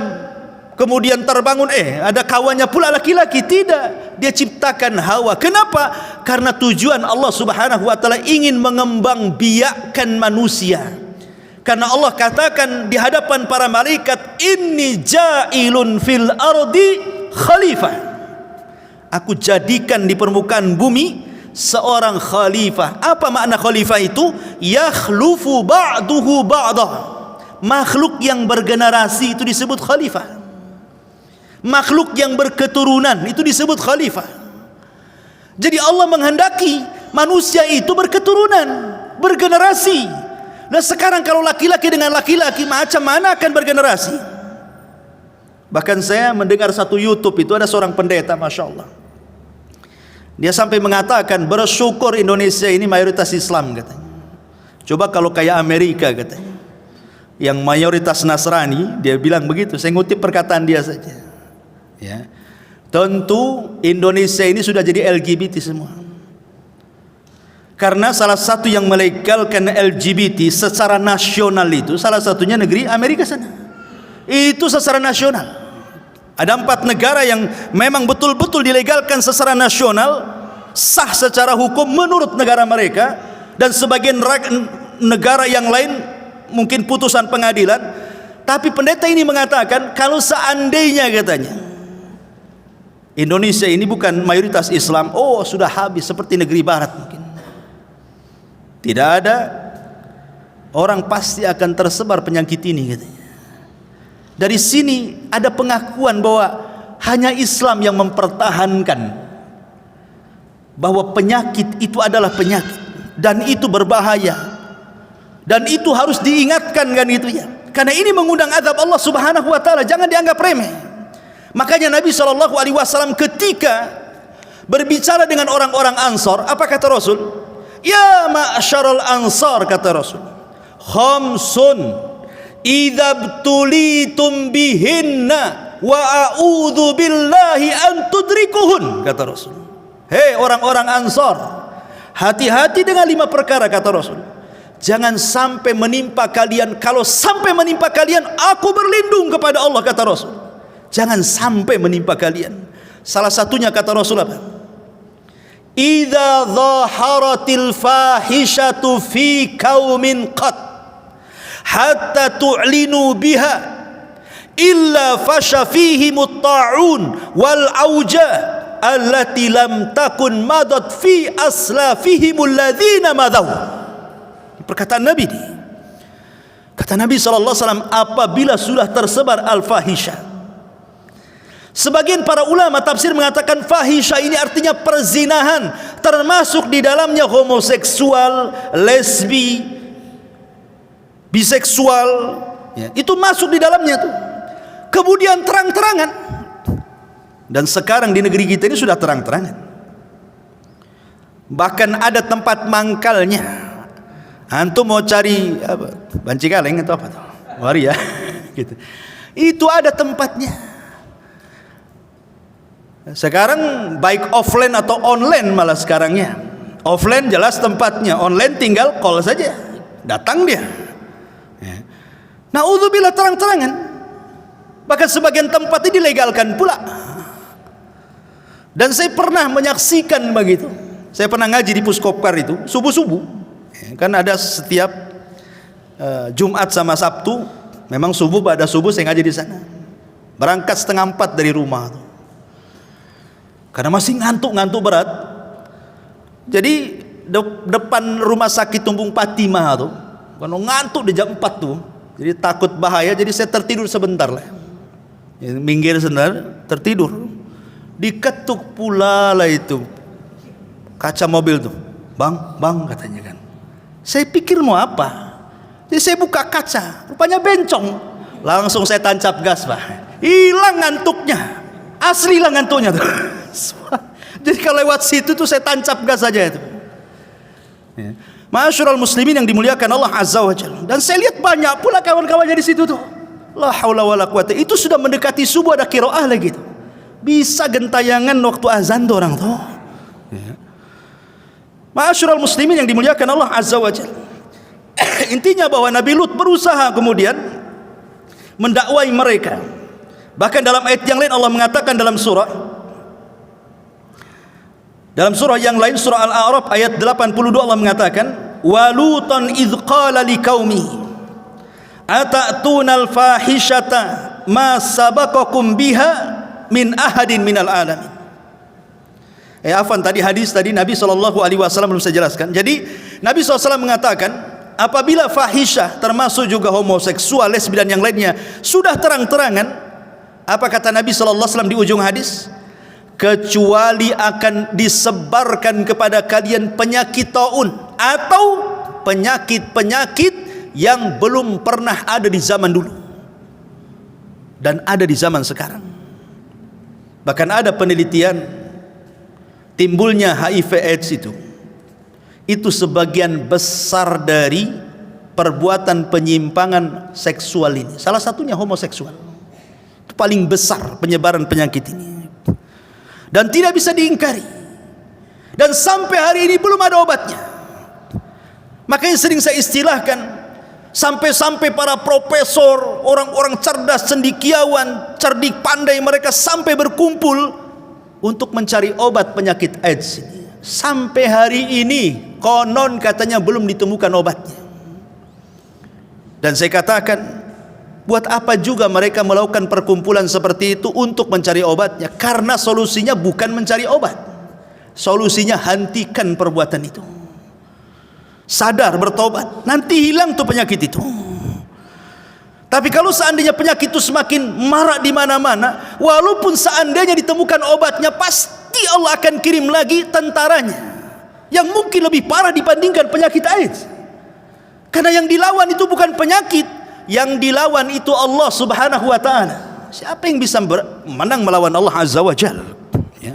kemudian terbangun ada kawannya pula laki-laki. Tidak, dia ciptakan Hawa. Kenapa? Karena tujuan Allah Subhanahu wa taala ingin mengembangbiakkan manusia. Karena Allah katakan di hadapan para malaikat, inni ja'ilun fil ardi khalifah. Aku jadikan di permukaan bumi seorang khalifah. Apa makna khalifah itu? Yakhlufu ba'duhu ba'dah. Makhluk yang bergenerasi itu disebut khalifah. Makhluk yang berketurunan itu disebut khalifah. Jadi Allah menghendaki manusia itu berketurunan, bergenerasi. Nah sekarang kalau laki-laki dengan laki-laki, macam mana akan bergenerasi? Bahkan saya mendengar satu YouTube itu, ada seorang pendeta, Masya Allah, dia sampai mengatakan, bersyukur Indonesia ini mayoritas Islam katanya. Coba kalau kayak Amerika katanya, yang mayoritas Nasrani, dia bilang begitu. Saya ngutip perkataan dia saja ya. Tentu Indonesia ini sudah jadi LGBT semua. Karena salah satu yang melegalkan LGBT secara nasional itu salah satunya negeri Amerika sana. Itu secara nasional. Ada 4 negara yang memang betul-betul dilegalkan secara nasional, sah secara hukum menurut negara mereka, dan sebagian negara yang lain mungkin putusan pengadilan. Tapi pendeta ini mengatakan, kalau seandainya katanya Indonesia ini bukan mayoritas Islam, oh sudah habis seperti negeri barat mungkin. Tidak ada, orang pasti akan tersebar penyakit ini katanya. Dari sini ada pengakuan bahwa hanya Islam yang mempertahankan bahwa penyakit itu adalah penyakit dan itu berbahaya, dan itu harus diingatkan kan itu ya. Karena ini mengundang azab Allah Subhanahu wa taala, jangan dianggap remeh. Makanya Nabi SAW ketika berbicara dengan orang-orang Ansor, apa kata Rasul? Ya ma'syarul ansar, kata Rasul, khamsun idzabtulitum bihinna wa a'udzu billahi an tudrikuhun, kata Rasul. Hei orang-orang Ansar, hati-hati dengan 5 perkara, kata Rasul. Jangan sampai menimpa kalian. Kalau sampai menimpa kalian, aku berlindung kepada Allah, kata Rasul. Jangan sampai menimpa kalian. Salah satunya kata Rasul apa? Idza dhaharatil fahishatu fi qaumin qad hatta tu'linu biha illa fasha fihimut ta'un wal auja allati lam takun madat fi aslafihimul ladzina madaw. Perkataan Nabi ini. Kata Nabi SAW, apabila sudah tersebar al-fahisha. Sebagian para ulama tafsir mengatakan fahisha ini artinya perzinahan, termasuk di dalamnya homoseksual, lesbi, biseksual ya, itu masuk di dalamnya tuh. Kemudian terang-terangan. Dan sekarang di negeri kita ini sudah terang-terangan. Bahkan ada tempat mangkalnya. Antum mau cari apa? Banci kaleng atau apa tuh? Waria gitu. Itu ada tempatnya. Sekarang baik offline atau online malah sekarangnya. Offline jelas tempatnya, online tinggal call saja, datang dia. Ya. Naudzubillah, terang-terangan. Bahkan sebagian tempat ini dilegalkan pula. Dan saya pernah menyaksikan begitu. Saya pernah ngaji di Puskopkar itu subuh-subuh. Ya, kan ada setiap Jumat sama Sabtu, memang subuh pada subuh saya ngaji di sana. Berangkat 3:30 dari rumah tuh. Karena masih ngantuk berat. Jadi depan rumah sakit Tumbung Patimah tuh, kalau ngantuk di jam 4 tuh, jadi takut bahaya, jadi saya tertidur sebentar lah. Minggir sebentar, tertidur. Diketuk pula lah itu kaca mobil tuh. Bang katanya kan. Saya pikir mau apa? Jadi saya buka kaca, rupanya bencong. Langsung saya tancap gas, Pak. Hilang ngantuknya. Asli lah ngantuknya tuh. Jadi kalau lewat situ tuh saya tancap gas saja itu. Ya. Ma'asyiral muslimin yang dimuliakan Allah Azza wa Jalla. Dan saya lihat banyak pula kawan-kawannya di situ tuh. La haula wala quwata. Itu sudah mendekati subuh, ada qiraah lagi tuh. Bisa gentayangan waktu azan tuh orang tuh. Ya. Ma'asyiral muslimin yang dimuliakan Allah Azza wa Jalla. Intinya bahwa Nabi Lut berusaha kemudian mendakwai mereka. Bahkan dalam ayat yang lain Allah mengatakan dalam surah yang lain, surah Al-A'raf ayat 82, Allah mengatakan, wa lutan idh qala liqaumihi atatuna al-fahishata ma sabaqakum biha min ahadin minal alamin. Afwan, tadi hadis tadi Nabi SAW belum saya jelaskan. Jadi Nabi SAW mengatakan, apabila fahisyah termasuk juga homoseksual, lesbi dan yang lainnya sudah terang-terangan, apa kata Nabi SAW di ujung hadis? Kecuali akan disebarkan kepada kalian penyakit taun atau penyakit-penyakit yang belum pernah ada di zaman dulu dan ada di zaman sekarang. Bahkan ada penelitian timbulnya HIV AIDS itu sebagian besar dari perbuatan penyimpangan seksual ini. Salah satunya homoseksual. Itu paling besar penyebaran penyakit ini. Dan tidak bisa diingkari. Dan sampai hari ini belum ada obatnya. Makanya sering saya istilahkan, sampai-sampai para profesor, orang-orang cerdas, cendekiawan, cerdik pandai, mereka sampai berkumpul untuk mencari obat penyakit AIDS ini. Sampai hari ini konon katanya belum ditemukan obatnya. Dan saya katakan, buat apa juga mereka melakukan perkumpulan seperti itu untuk mencari obatnya? Karena solusinya bukan mencari obat. Solusinya hentikan perbuatan itu. Sadar, bertobat, nanti hilang tuh penyakit itu. Tapi kalau seandainya penyakit itu semakin marak di mana-mana, walaupun seandainya ditemukan obatnya, pasti Allah akan kirim lagi tentaranya yang mungkin lebih parah dibandingkan penyakit AIDS. Karena yang dilawan itu bukan penyakit, yang dilawan itu Allah Subhanahu wa ta'ala. Siapa yang bisa menang melawan Allah Azza wa Jalla? Ya.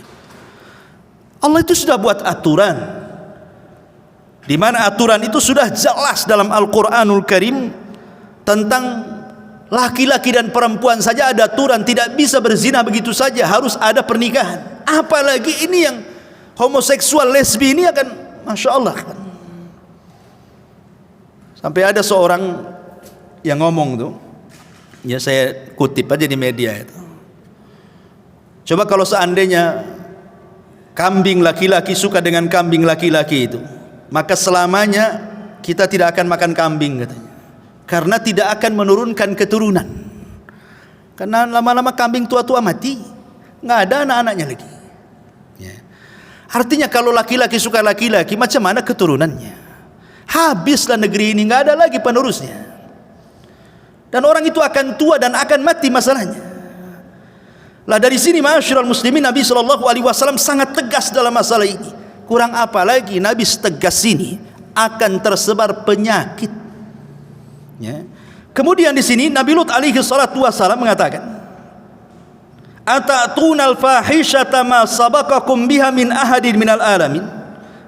Allah itu sudah buat aturan, di mana aturan itu sudah jelas dalam Al-Quranul Karim tentang laki-laki dan perempuan saja ada aturan, tidak bisa berzina begitu saja, harus ada pernikahan. Apalagi ini yang homoseksual, lesbi ini akan, Masya Allah. Sampai ada seorang yang ngomong tuh, ya saya kutip aja di media itu. Coba kalau seandainya kambing laki-laki suka dengan kambing laki-laki itu, maka selamanya kita tidak akan makan kambing katanya. Karena tidak akan menurunkan keturunan. Karena lama-lama kambing tua-tua mati, nggak ada anak-anaknya lagi. Ya. Artinya kalau laki-laki suka laki-laki, macam mana keturunannya? Habislah negeri ini, nggak ada lagi penerusnya. Dan orang itu akan tua dan akan mati masalahnya. Lah dari sini ma'asyiral muslimin, Nabi SAW sangat tegas dalam masalah ini. Kurang apa lagi Nabi setegas ini, akan tersebar penyakit. Ya. Kemudian di sini Nabi Lut alaihi salatu wasallam mengatakan, "Atatunal fahishata ma sabaqakum biha min ahadin minal alamin?"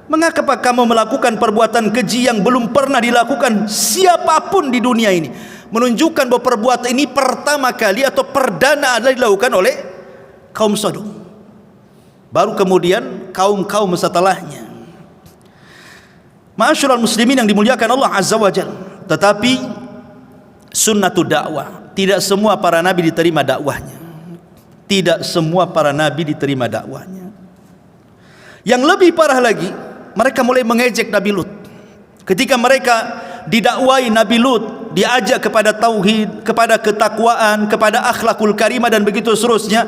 Mengapa kamu melakukan perbuatan keji yang belum pernah dilakukan siapapun di dunia ini? Menunjukkan bahwa perbuatan ini pertama kali atau perdana adalah dilakukan oleh kaum Sodom. Baru kemudian kaum-kaum setelahnya. Ma'asyiral muslimin yang dimuliakan Allah Azza wa Jalla. Tetapi sunnatud dakwah, tidak semua para nabi diterima dakwahnya. Tidak semua para nabi diterima dakwahnya. Yang lebih parah lagi, mereka mulai mengejek Nabi Lut. Ketika mereka didakwai, Nabi Lut diajak kepada tauhid, kepada ketakwaan, kepada akhlakul karimah dan begitu seterusnya,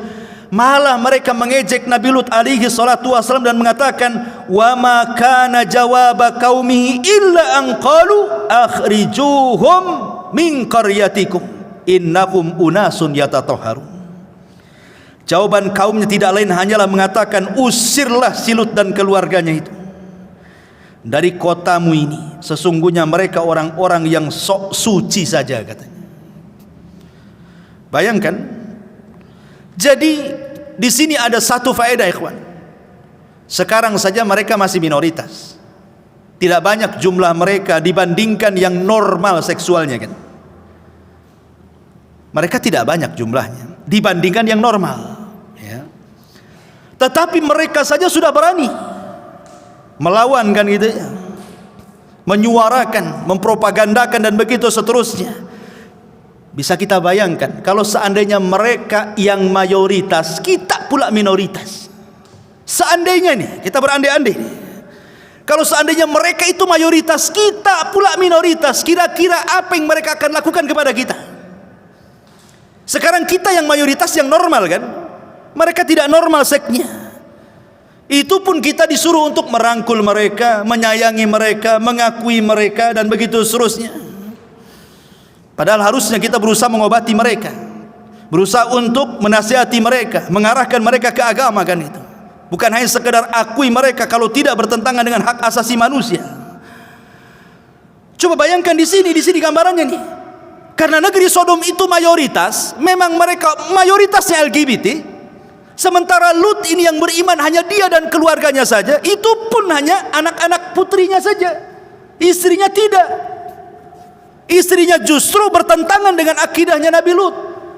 malah mereka mengejek Nabi Lut alaihi salatu wasallam dan mengatakan, wa ma kana jawaba qaumihi illa an qalu akhrijuhum min qaryatikum innakum unasun yatatahharun. Jawaban kaumnya tidak lain hanyalah mengatakan, usirlah si Lut dan keluarganya itu dari kotamu ini, sesungguhnya mereka orang-orang yang sok suci saja, katanya. Bayangkan. Jadi di sini ada satu faedah, ikhwan. Sekarang saja mereka masih minoritas. Tidak banyak jumlah mereka dibandingkan yang normal seksualnya, kan? Mereka tidak banyak jumlahnya dibandingkan yang normal, ya. Tetapi mereka saja sudah berani melawan kan gitu ya, menyuarakan, mempropagandakan dan begitu seterusnya. Bisa kita bayangkan kalau seandainya mereka yang mayoritas, kita pula minoritas. Seandainya nih, kita berandai-andai, kalau seandainya mereka itu mayoritas, kita pula minoritas, kira-kira apa yang mereka akan lakukan kepada kita? Sekarang kita yang mayoritas, yang normal kan, mereka tidak normal seknya. Itu pun kita disuruh untuk merangkul mereka, menyayangi mereka, mengakui mereka dan begitu seterusnya. Padahal harusnya kita berusaha mengobati mereka, berusaha untuk menasihati mereka, mengarahkan mereka ke agama kan itu. Bukan hanya sekedar akui mereka kalau tidak bertentangan dengan hak asasi manusia. Coba bayangkan di sini gambarannya nih. Karena negeri Sodom itu mayoritas, memang mereka mayoritasnya LGBT. Sementara Lut ini yang beriman hanya dia dan keluarganya saja, itu pun hanya anak-anak putrinya saja, istrinya tidak. Istrinya justru bertentangan dengan akidahnya Nabi Lut.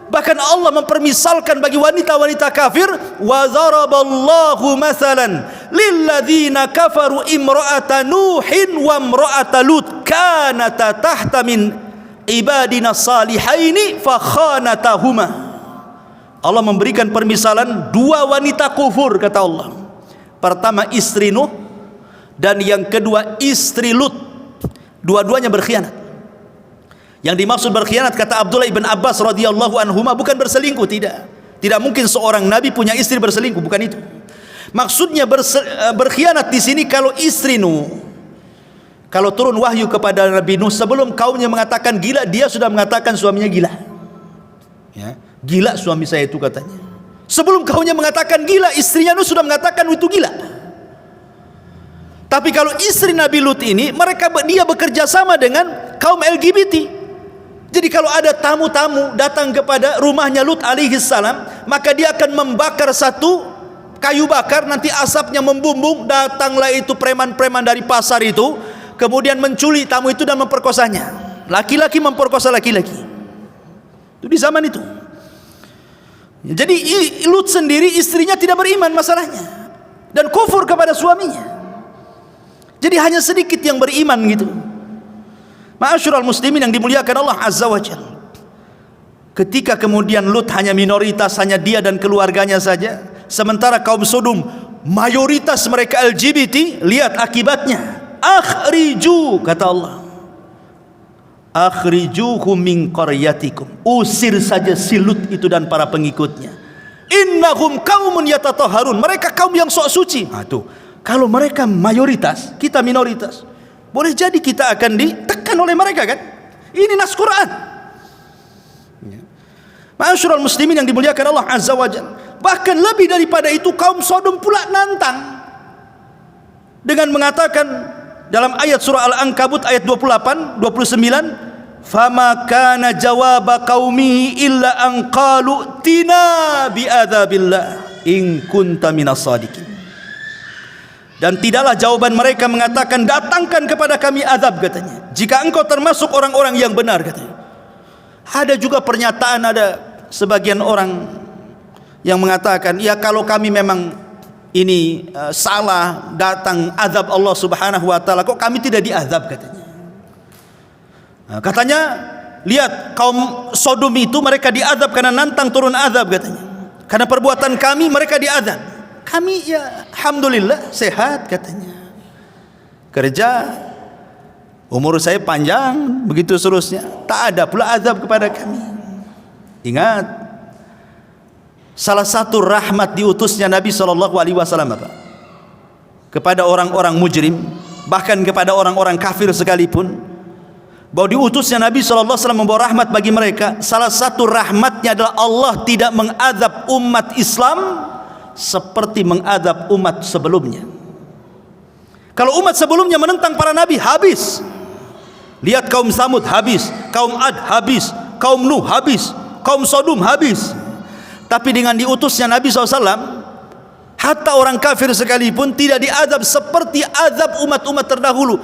Bahkan Allah mempermisalkan bagi wanita-wanita kafir, wa zaraballahu masalan lilladzina kafaru imra'ata nuhin wa imra'ata lut kanata tahta min ibadina salihaini fa khanatahuma. Allah memberikan permisalan dua wanita kufur, kata Allah. Pertama istri Nuh dan yang kedua istri Lut. Dua-duanya berkhianat. Yang dimaksud berkhianat, kata Abdullah ibn Abbas radhiyallahu anhuma, bukan berselingkuh, tidak. Tidak mungkin seorang nabi punya istri berselingkuh, bukan itu. Maksudnya berkhianat di sini kalau istri Nuh, kalau turun wahyu kepada Nabi Nuh sebelum kaumnya mengatakan gila, dia sudah mengatakan suaminya gila. Ya, gila suami saya itu katanya. Sebelum kaumnya mengatakan gila, istrinya Nuh sudah mengatakan itu gila. Tapi kalau istri Nabi Lut ini, dia bekerja sama dengan kaum LGBT. Jadi kalau ada tamu-tamu datang kepada rumahnya Lut alaihi salam, maka dia akan membakar satu kayu bakar, nanti asapnya membumbung, datanglah itu preman-preman dari pasar itu, kemudian menculik tamu itu dan memperkosanya. Laki-laki memperkosa laki-laki. Itu di zaman itu. Jadi Lut sendiri istrinya tidak beriman masalahnya, dan kufur kepada suaminya. Jadi hanya sedikit yang beriman gitu. Ma'asyiral muslimin yang dimuliakan Allah Azza wa Jalla. Ketika kemudian Lut hanya minoritas, hanya dia dan keluarganya saja, sementara kaum Sodom mayoritas mereka LGBT, lihat akibatnya. Akhriju, kata Allah. Akhrijuhum min qaryatikum. Usir saja si Lut itu dan para pengikutnya. Innahum qaumun yatatahharun. Mereka kaum yang sok suci. Tuh. Kalau mereka mayoritas, kita minoritas, boleh jadi kita akan ditekan oleh mereka kan? Ini nas Quran. Ma'asyiral muslimin yang dimuliakan Allah Azza wa Jalla. Bahkan lebih daripada itu, kaum Sodom pula nantang dengan mengatakan dalam ayat surah Al-Ankabut ayat 28, 29, fama kana jawaba qaumihi illa an qalu tina bi adzabillah in kunta minas sadiqin. Dan tidaklah jawaban mereka mengatakan datangkan kepada kami azab, katanya, jika engkau termasuk orang-orang yang benar, katanya. Ada juga pernyataan, ada sebagian orang yang mengatakan, ya kalau kami memang ini salah, datang azab Allah subhanahu wa ta'ala, kok kami tidak diazab, katanya. Katanya lihat kaum Sodom itu mereka diazab karena nantang turun azab, katanya. Karena perbuatan kami mereka diazab. Kami ya alhamdulillah sehat, katanya. Kerja, umur saya panjang, begitu seterusnya. Tak ada pula azab kepada kami. Ingat, salah satu rahmat diutusnya Nabi SAW apa? Kepada orang-orang mujrim, bahkan kepada orang-orang kafir sekalipun, bahwa diutusnya Nabi SAW membawa rahmat bagi mereka. Salah satu rahmatnya adalah Allah tidak mengazab umat Islam seperti mengadab umat sebelumnya. Kalau umat sebelumnya menentang para nabi, habis. Lihat kaum Samud habis, kaum Ad habis, kaum Nuh habis, kaum Sodom habis. Tapi dengan diutusnya Nabi SAW, hatta orang kafir sekalipun tidak diadab seperti adab umat-umat terdahulu.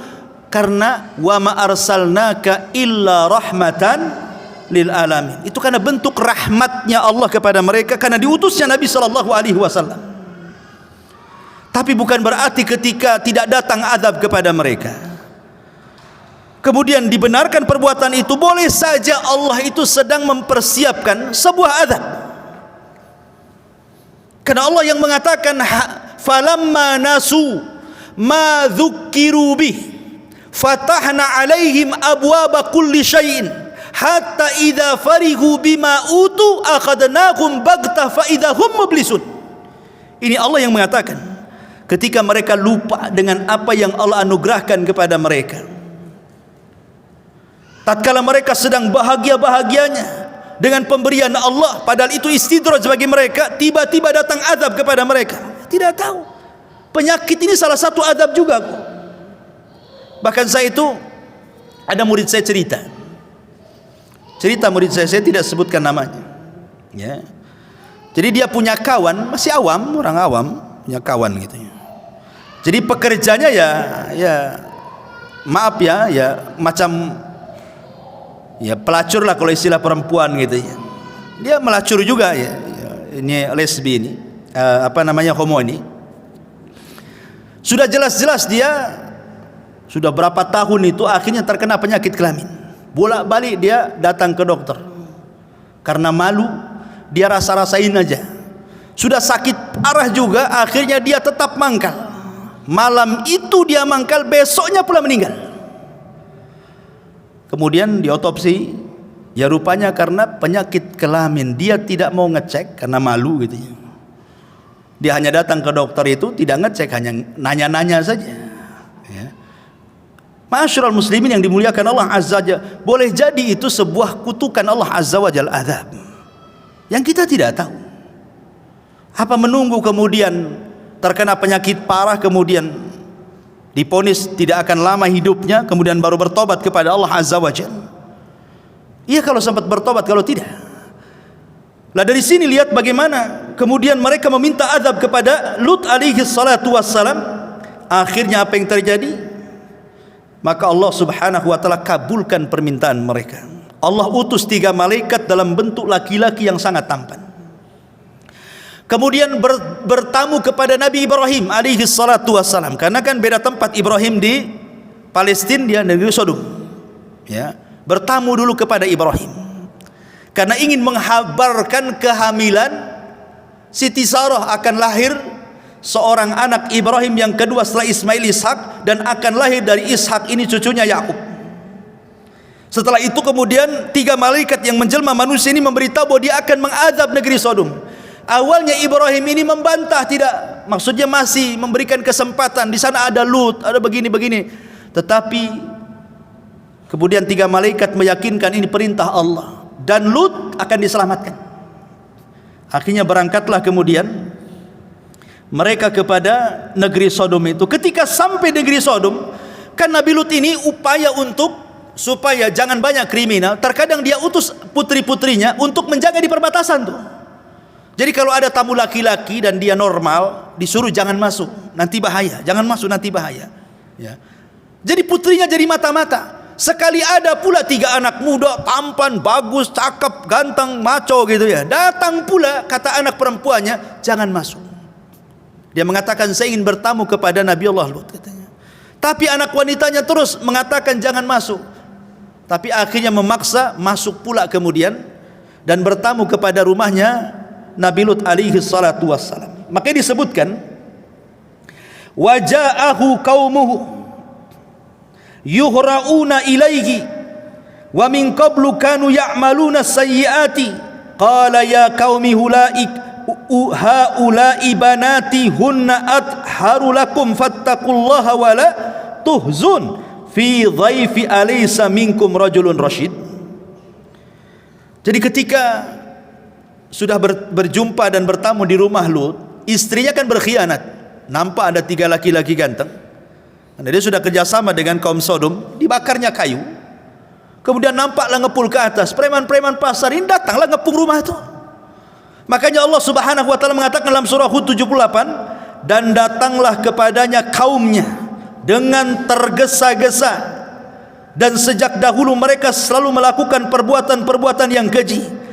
Karena wa ma arsalnaka illa rahmatan lil alamin. Itu karena bentuk rahmatnya Allah kepada mereka, karena diutusnya Nabi SAW. Tapi bukan berarti ketika tidak datang azab kepada mereka kemudian dibenarkan perbuatan itu. Boleh saja Allah itu sedang mempersiapkan sebuah azab. Karena Allah yang mengatakan falamma nasu ma dzukkiru bih fatahna alaihim abwaba kulli syai'in hatta idza farihu bima utu akhadnahum baghtah fa idza hum mublisun. Ini Allah yang mengatakan, ketika mereka lupa dengan apa yang Allah anugerahkan kepada mereka, tatkala mereka sedang bahagia-bahagianya dengan pemberian Allah, padahal itu istidraj bagi mereka, tiba-tiba datang azab kepada mereka. Tidak tahu penyakit ini salah satu azab juga. Bahkan saya itu ada murid saya cerita murid saya tidak sebutkan namanya, ya. Jadi dia punya kawan, masih awam, orang awam, punya kawan gitu ya. Jadi pekerjanya ya maaf ya macam ya pelacur lah kalau istilah perempuan gitu ya. Dia melacur juga ya. Ini lesbi ini, homo ini. Sudah jelas-jelas dia sudah berapa tahun itu akhirnya terkena penyakit kelamin. Bolak-balik dia datang ke dokter. Karena malu, dia rasa-rasain aja. Sudah sakit parah juga, akhirnya dia tetap mangkal. Malam itu dia mangkal, besoknya pula meninggal. Kemudian diotopsi, ya rupanya karena penyakit kelamin. Dia tidak mau ngecek karena malu gitu ya. Dia hanya datang ke dokter itu, tidak ngecek, hanya nanya-nanya saja ya. Ma'asyiral muslimin yang dimuliakan Allah Azza wa Jalla, boleh jadi itu sebuah kutukan Allah Azza wa Jalla, azab yang kita tidak tahu. Apa menunggu kemudian terkena penyakit parah, kemudian diponis tidak akan lama hidupnya, kemudian baru bertobat kepada Allah Azza wa Jalla? Iya kalau sempat bertobat, kalau tidak. Lah dari sini lihat bagaimana kemudian mereka meminta azab kepada Lut alaihi salatu wassalam. Akhirnya apa yang terjadi? Maka Allah subhanahu wa ta'ala kabulkan permintaan mereka. Allah utus 3 malaikat dalam bentuk laki-laki yang sangat tampan. Kemudian bertamu kepada Nabi Ibrahim alaihi salatu wassalam. Karena kan beda tempat, Ibrahim di Palestina, dia negeri Sodom ya. Bertamu dulu kepada Ibrahim karena ingin menghabarkan kehamilan Siti Sarah, akan lahir seorang anak Ibrahim yang kedua setelah Ismail, Ishak, dan akan lahir dari Ishak ini cucunya Yakub. Setelah itu kemudian 3 malaikat yang menjelma manusia ini memberitahu bahwa dia akan mengazab negeri Sodom. Awalnya Ibrahim ini membantah, tidak, maksudnya masih memberikan kesempatan, di sana ada Lut, ada begini-begini. Tetapi kemudian 3 malaikat meyakinkan ini perintah Allah dan Lut akan diselamatkan. Akhirnya berangkatlah kemudian mereka kepada negeri Sodom itu. Ketika sampai negeri Sodom, kan Nabi Lut ini upaya untuk supaya jangan banyak kriminal. Terkadang dia utus putri-putrinya untuk menjaga di perbatasan tuh. Jadi kalau ada tamu laki-laki dan dia normal, disuruh jangan masuk, nanti bahaya. Jangan masuk, nanti bahaya ya. Jadi putrinya jadi mata-mata. Sekali ada pula 3 anak muda, tampan, bagus, cakep, ganteng, maco gitu ya. Datang pula, kata anak perempuannya, jangan masuk. Dia mengatakan, saya ingin bertamu kepada Nabi Allah Lut katanya. Tapi anak wanitanya terus mengatakan jangan masuk. Tapi akhirnya memaksa masuk pula kemudian dan bertamu kepada rumahnya Nabi Lut alaihi salatu wassalam. Makanya disebutkan, waja'ahu qaumuhu yuhra'una ilaihi wa min qablu kanu ya'maluna sayyiati qala ya qaumi haula'i banati hunna atharu lakum fattaqullaha wa la tuhzun fi dhaifi alaysa minkum rajulun rasyid. Jadi ketika sudah berjumpa dan bertamu di rumah Lut, istrinya kan berkhianat. Nampak ada 3 laki-laki ganteng. Karena dia sudah kerjasama dengan kaum Sodom, dibakarnya kayu. Kemudian nampaklah ngepul ke atas. Preman-preman pasar ini datanglah ngepung rumah itu. Makanya Allah subhanahu wa ta'ala mengatakan dalam surah Hud 78, dan datanglah kepadanya kaumnya dengan tergesa-gesa, dan sejak dahulu mereka selalu melakukan perbuatan-perbuatan yang keji.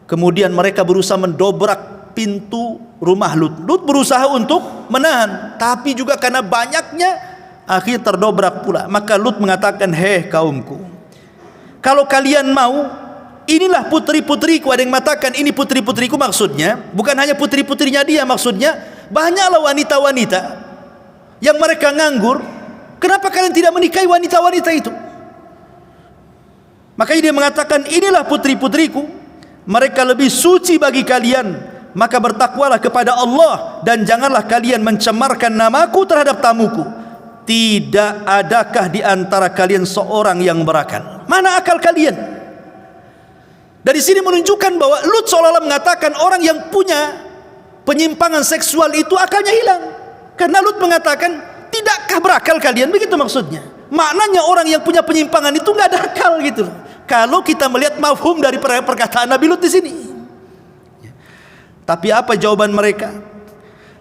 Kemudian mereka berusaha mendobrak pintu rumah Lut. Lut berusaha untuk menahan, tapi juga karena banyaknya akhirnya terdobrak pula. Maka Lut mengatakan, hei kaumku, kalau kalian mau, inilah putri-putriku. Ada yang mengatakan ini putri-putriku, maksudnya bukan hanya putri-putrinya dia, maksudnya banyaklah wanita-wanita yang mereka nganggur. Kenapa kalian tidak menikahi wanita-wanita itu? Makanya dia mengatakan, inilah putri-putriku, mereka lebih suci bagi kalian. Maka bertakwalah kepada Allah dan janganlah kalian mencemarkan namaku terhadap tamuku. Tidak adakah di antara kalian seorang yang berakal? Mana akal kalian? Dari sini menunjukkan bahwa Lut seolah-olah mengatakan orang yang punya penyimpangan seksual itu akalnya hilang. Karena Lut mengatakan, tidakkah berakal kalian? Begitu maksudnya. Maknanya orang yang punya penyimpangan itu nggak ada akal gitu. Kalau kita melihat mafhum dari perkataan Nabi Lut di sini. Tapi apa jawaban mereka?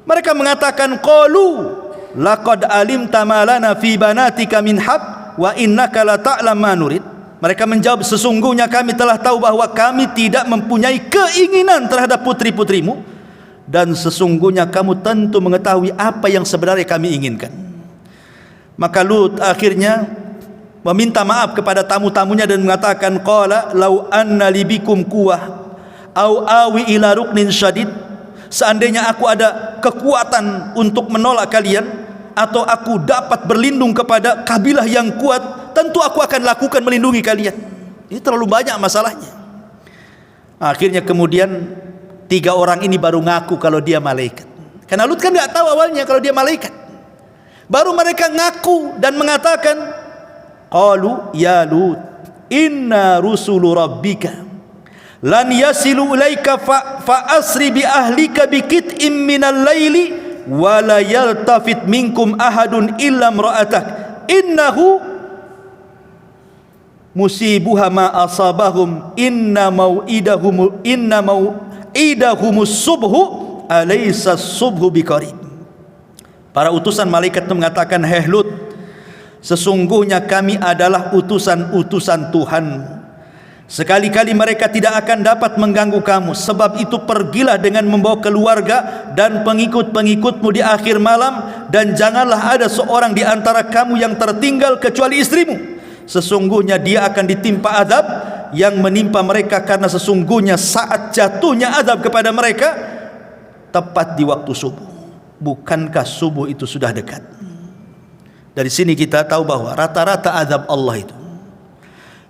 Mereka mengatakan, qalu laqad alimta ma lana fi banatika min haq wa innaka la ta'lam ma nurid. Mereka menjawab, sesungguhnya kami telah tahu bahwa kami tidak mempunyai keinginan terhadap putri-putrimu, dan sesungguhnya kamu tentu mengetahui apa yang sebenarnya kami inginkan. Maka Lut akhirnya meminta maaf kepada tamu-tamunya dan mengatakan, qala law anna libikum quwwah au awi ila ruknin syadid, seandainya aku ada kekuatan untuk menolak kalian, atau aku dapat berlindung kepada kabilah yang kuat, tentu aku akan lakukan melindungi kalian. Ini terlalu banyak masalahnya. Akhirnya kemudian 3 orang ini baru ngaku kalau dia malaikat. Karena Lut kan nggak tahu awalnya kalau dia malaikat. Baru mereka ngaku dan mengatakan, qalu ya Lut inna rusulu rabbika lan yasilu ilaika fa asri bi ahlika bi qit'in minal laili wa la yaltafit minkum ahadun illa imra'atak innahu musibuha ma asabahum inna mau'idahumus subhu alaysa subhu biqarib. Para utusan malaikat itu mengatakan, hei Lut, sesungguhnya kami adalah utusan-utusan Tuhan. Sekali-kali mereka tidak akan dapat mengganggu kamu. Sebab itu pergilah dengan membawa keluarga dan pengikut-pengikutmu di akhir malam, dan janganlah ada seorang di antara kamu yang tertinggal kecuali istrimu. Sesungguhnya dia akan ditimpa azab yang menimpa mereka, karena sesungguhnya saat jatuhnya azab kepada mereka tepat di waktu subuh. Bukankah subuh itu sudah dekat? Dari sini kita tahu bahwa rata-rata azab Allah itu,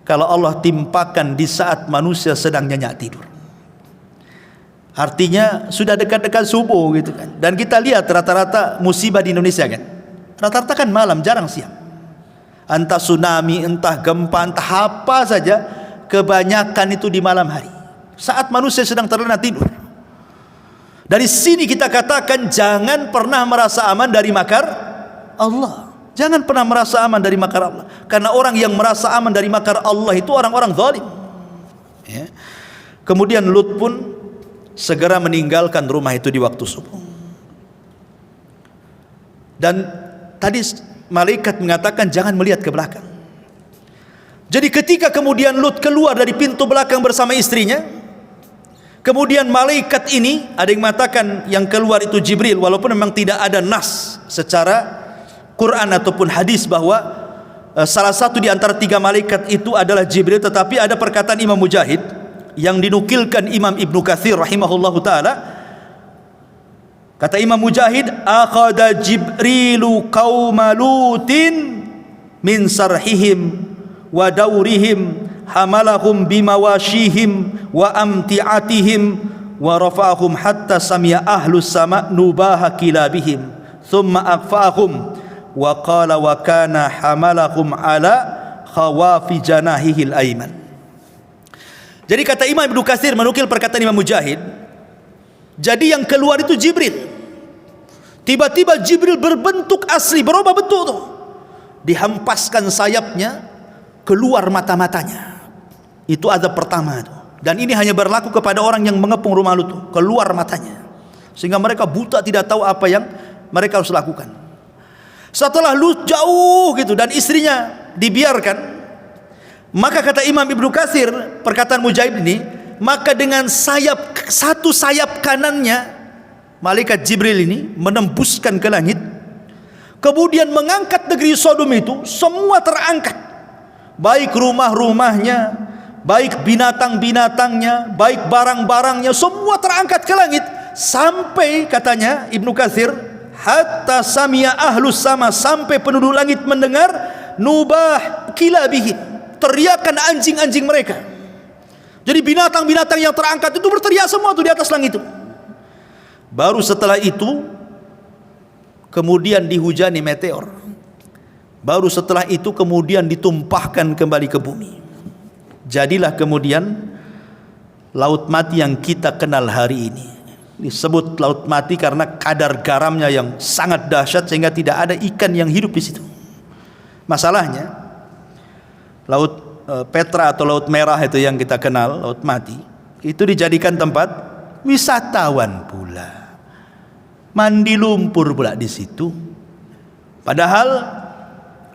kalau Allah timpakan di saat manusia sedang nyenyak tidur, artinya sudah dekat-dekat subuh gitu kan. Dan kita lihat rata-rata musibah di Indonesia kan, rata-rata kan malam, jarang siang. Entah tsunami, entah gempa, entah apa saja, kebanyakan itu di malam hari, saat manusia sedang terlena tidur. Dari sini kita katakan, jangan pernah merasa aman dari makar Allah. Jangan pernah merasa aman dari makar Allah, karena orang yang merasa aman dari makar Allah itu orang-orang zalim. Ya. Kemudian Lut pun segera meninggalkan rumah itu di waktu subuh. Dan tadi malaikat mengatakan jangan melihat ke belakang. Jadi ketika kemudian Lut keluar dari pintu belakang bersama istrinya, kemudian malaikat ini, ada yang mengatakan yang keluar itu Jibril, walaupun memang tidak ada nas secara Quran ataupun hadis bahwa salah satu di antara 3 malaikat itu adalah Jibril, tetapi ada perkataan Imam Mujahid yang dinukilkan Imam Ibnu Katsir rahimahullahu taala. Kata Imam Mujahid, akhadha Jibrilu qauma Lutin min sarhihim wa daurihim hamalahum bimawashihim wa amti'atihim wa rafa'ahum hatta sami'a ahlus sama' nubaha kilabihim thumma aqfa'ahum wa qala wa kana hamalahum ala khawafi janahihil aiman. Jadi kata Imam Ibnu Katsir menukil perkataan Imam Mujahid, jadi yang keluar itu Jibril. Tiba-tiba Jibril berbentuk asli, berubah bentuk tuh, dihampaskan sayapnya, keluar mata-matanya. Itu azab pertama itu. Dan ini hanya berlaku kepada orang yang mengepung rumah Lut, keluar matanya, sehingga mereka buta, tidak tahu apa yang mereka harus lakukan. Setelah Lut jauh gitu dan istrinya dibiarkan, maka kata Imam Ibnu Katsir, perkataan Mujahid ini, maka dengan sayap satu sayap kanannya malaikat Jibril ini menembuskan ke langit, kemudian mengangkat negeri Sodom itu, semua terangkat, baik rumah-rumahnya, baik binatang-binatangnya, baik barang-barangnya, semua terangkat ke langit, sampai katanya Ibnu Katsir, hatta sami'a ahlus sama, sampai penduduk langit mendengar nubah kilabihim, teriakan anjing-anjing mereka. Jadi binatang-binatang yang terangkat itu berteriak semua tuh di atas langit itu. Baru setelah itu kemudian dihujani meteor. Baru setelah itu kemudian ditumpahkan kembali ke bumi. Jadilah kemudian laut mati yang kita kenal hari ini. Disebut laut mati karena kadar garamnya yang sangat dahsyat sehingga tidak ada ikan yang hidup di situ. Masalahnya laut Petra atau laut merah itu yang kita kenal, laut mati, itu dijadikan tempat wisatawan pula. Mandi lumpur pula di situ. Padahal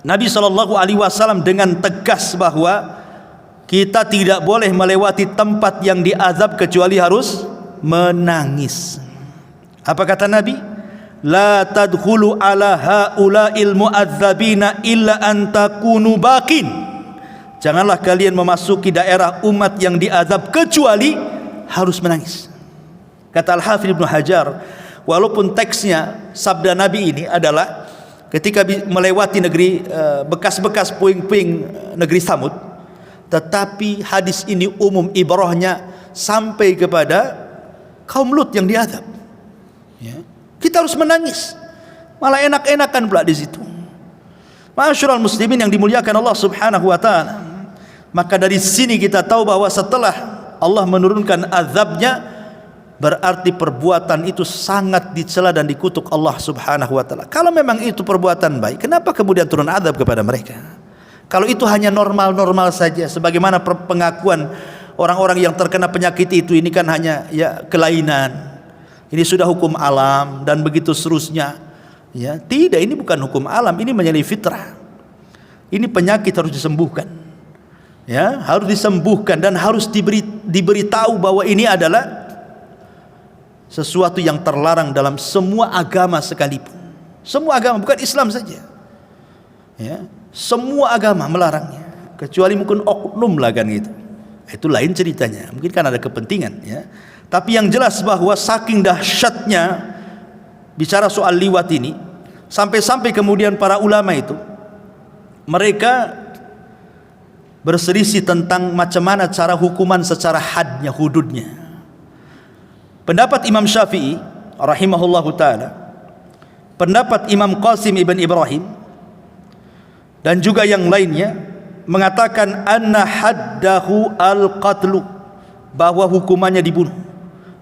Nabi SAW dengan tegas bahwa kita tidak boleh melewati tempat yang diazab kecuali harus menangis. Apa kata Nabi? La tadkhulu ala haula'il mu'adzabina illa an takunu baqin. Janganlah kalian memasuki daerah umat yang diazab kecuali harus menangis. Kata Al-Hafidz Ibnu Hajar, walaupun teksnya sabda Nabi ini adalah ketika melewati negeri bekas-bekas puing-puing negeri Samud, tetapi hadis ini umum ibrahnya sampai kepada kaum Lut yang diazab. Ya. Kita harus menangis, malah enak-enakan pula di situ. Ma'asyiral muslimin yang dimuliakan Allah Subhanahu wa taala. Maka dari sini kita tahu bahwa setelah Allah menurunkan azabnya, berarti perbuatan itu sangat dicela dan dikutuk Allah Subhanahu wa taala. Kalau memang itu perbuatan baik, kenapa kemudian turun azab kepada mereka? Kalau itu hanya normal-normal saja, sebagaimana pengakuan orang-orang yang terkena penyakit itu, ini kan hanya ya kelainan. Ini sudah hukum alam dan begitu seterusnya. Ya, tidak, ini bukan hukum alam, ini menyalahi fitrah. Ini penyakit harus disembuhkan. Ya, harus disembuhkan dan harus diberitahu bahwa ini adalah sesuatu yang terlarang dalam semua agama sekalipun. Semua agama, bukan Islam saja. Ya, semua agama melarangnya, kecuali mungkin oknum lah kan gitu. Itu lain ceritanya. Mungkin kan ada kepentingan ya. Tapi yang jelas bahwa saking dahsyatnya bicara soal liwat ini, sampai-sampai kemudian para ulama itu mereka berselisih tentang macam mana cara hukuman secara hadnya, hududnya. Pendapat Imam Syafi'i rahimahullahu taala, pendapat Imam Qasim ibn Ibrahim dan juga yang lainnya mengatakan anna haddahu al-qatlu, bahwa hukumannya dibunuh,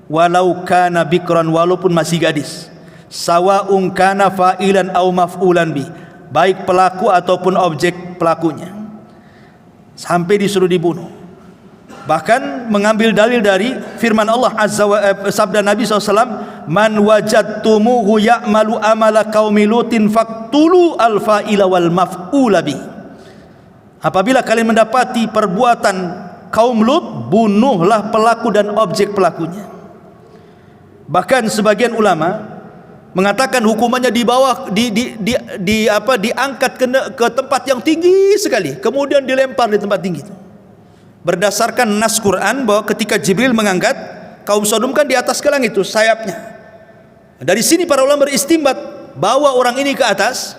walau kana bikran, walaupun masih gadis, sawa'un kana fa'ilan aw maf'ulan bi, baik pelaku ataupun objek pelakunya, sampai disuruh dibunuh. Bahkan mengambil dalil dari firman Allah Azza wa sabda Nabi SAW, man wajadtumuhu ya'malu amala qaumi lutin faqtulu al-fa'ila wal maf'ula bi. Apabila kalian mendapati perbuatan kaum Lut, bunuhlah pelaku dan objek pelakunya. Bahkan sebagian ulama mengatakan hukumannya di bawah diangkat ke tempat yang tinggi sekali, kemudian dilempar di tempat tinggi itu. Berdasarkan nas Quran bahwa ketika Jibril mengangkat kaum Sodom kan di atas ke langit itu sayapnya. Dari sini para ulama beristimbat bawa orang ini ke atas,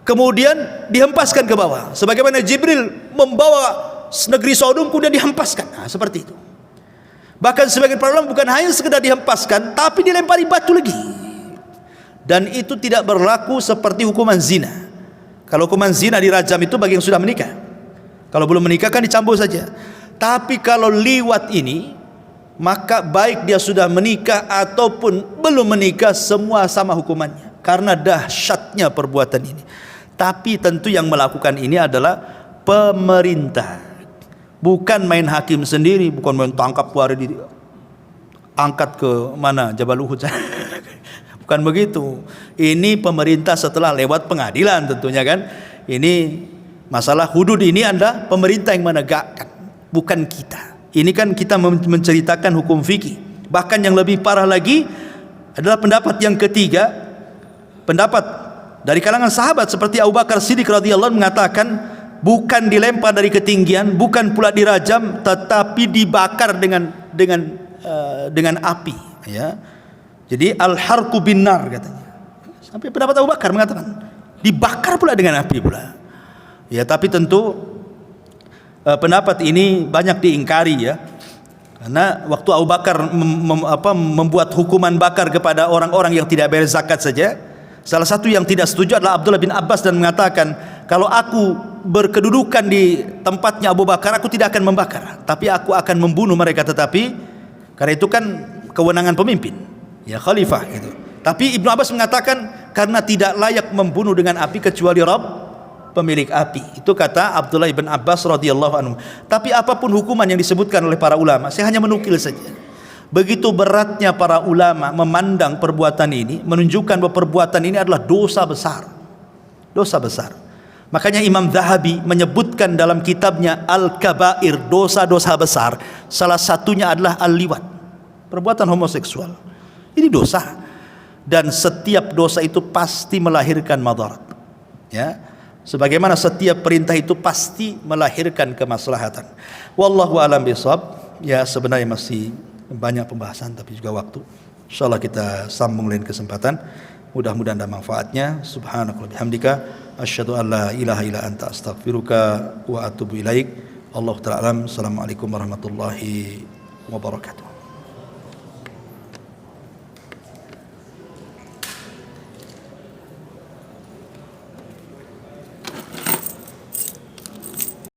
kemudian dihempaskan ke bawah. Sebagaimana Jibril membawa negeri Sodom kemudian dihempaskan. Nah, seperti itu. Bahkan sebagian para ulama bukan hanya sekedar dihempaskan, tapi dilempari batu lagi. Dan itu tidak berlaku seperti hukuman zina. Kalau hukuman zina dirajam itu bagi yang sudah menikah. Kalau belum menikah kan dicambuk saja. Tapi kalau liwat ini, maka baik dia sudah menikah ataupun belum menikah, semua sama hukumannya. Karena dahsyatnya perbuatan ini. Tapi tentu yang melakukan ini adalah pemerintah. Bukan main hakim sendiri, bukan main tangkap wari angkat ke mana Jabal Uhud. Bukan begitu. Ini pemerintah setelah lewat pengadilan tentunya kan. Ini masalah hudud ini adalah pemerintah yang menegakkan, bukan kita. Ini kan kita menceritakan hukum fikih. Bahkan yang lebih parah lagi adalah pendapat yang ketiga, pendapat dari kalangan sahabat seperti Abu Bakar Siddiq radhiyallahu anhu mengatakan bukan dilempar dari ketinggian, bukan pula dirajam, tetapi dibakar dengan api, ya. Jadi al-harqu binnar katanya. Sampai pendapat Abu Bakar mengatakan dibakar pula dengan api pula. Ya, tapi tentu pendapat ini banyak diingkari, ya. Karena waktu Abu Bakar membuat hukuman bakar kepada orang-orang yang tidak bayar zakat saja, salah satu yang tidak setuju adalah Abdullah bin Abbas dan mengatakan, kalau aku berkedudukan di tempatnya Abu Bakar, aku tidak akan membakar, tapi aku akan membunuh mereka. Tetapi karena itu kan kewenangan pemimpin, ya, khalifah gitu. Tapi Ibnu Abbas mengatakan karena tidak layak membunuh dengan api kecuali Rabb, pemilik api. Itu kata Abdullah bin Abbas radhiyallahu anhu. Tapi apapun hukuman yang disebutkan oleh para ulama, saya hanya menukil saja. Begitu beratnya para ulama memandang perbuatan ini, menunjukkan bahwa perbuatan ini adalah dosa besar. Dosa besar. Makanya Imam Zahabi menyebutkan dalam kitabnya Al-Kabair, dosa-dosa besar, salah satunya adalah al-liwat, perbuatan homoseksual. Ini dosa, dan setiap dosa itu pasti melahirkan madarat, ya. Sebagaimana setiap perintah itu pasti melahirkan kemaslahatan. Wallahu a'lam bishawab. Ya, sebenarnya masih banyak pembahasan tapi juga waktu. Insyaallah kita sambung lain kesempatan. Mudah-mudahan ada manfaatnya. Subhanakallahumma bihamdika asyhadu an la ilaha illa anta astaghfiruka wa atubu ilaik. Allahu ta'ala alam. Assalamualaikum warahmatullahi wabarakatuh.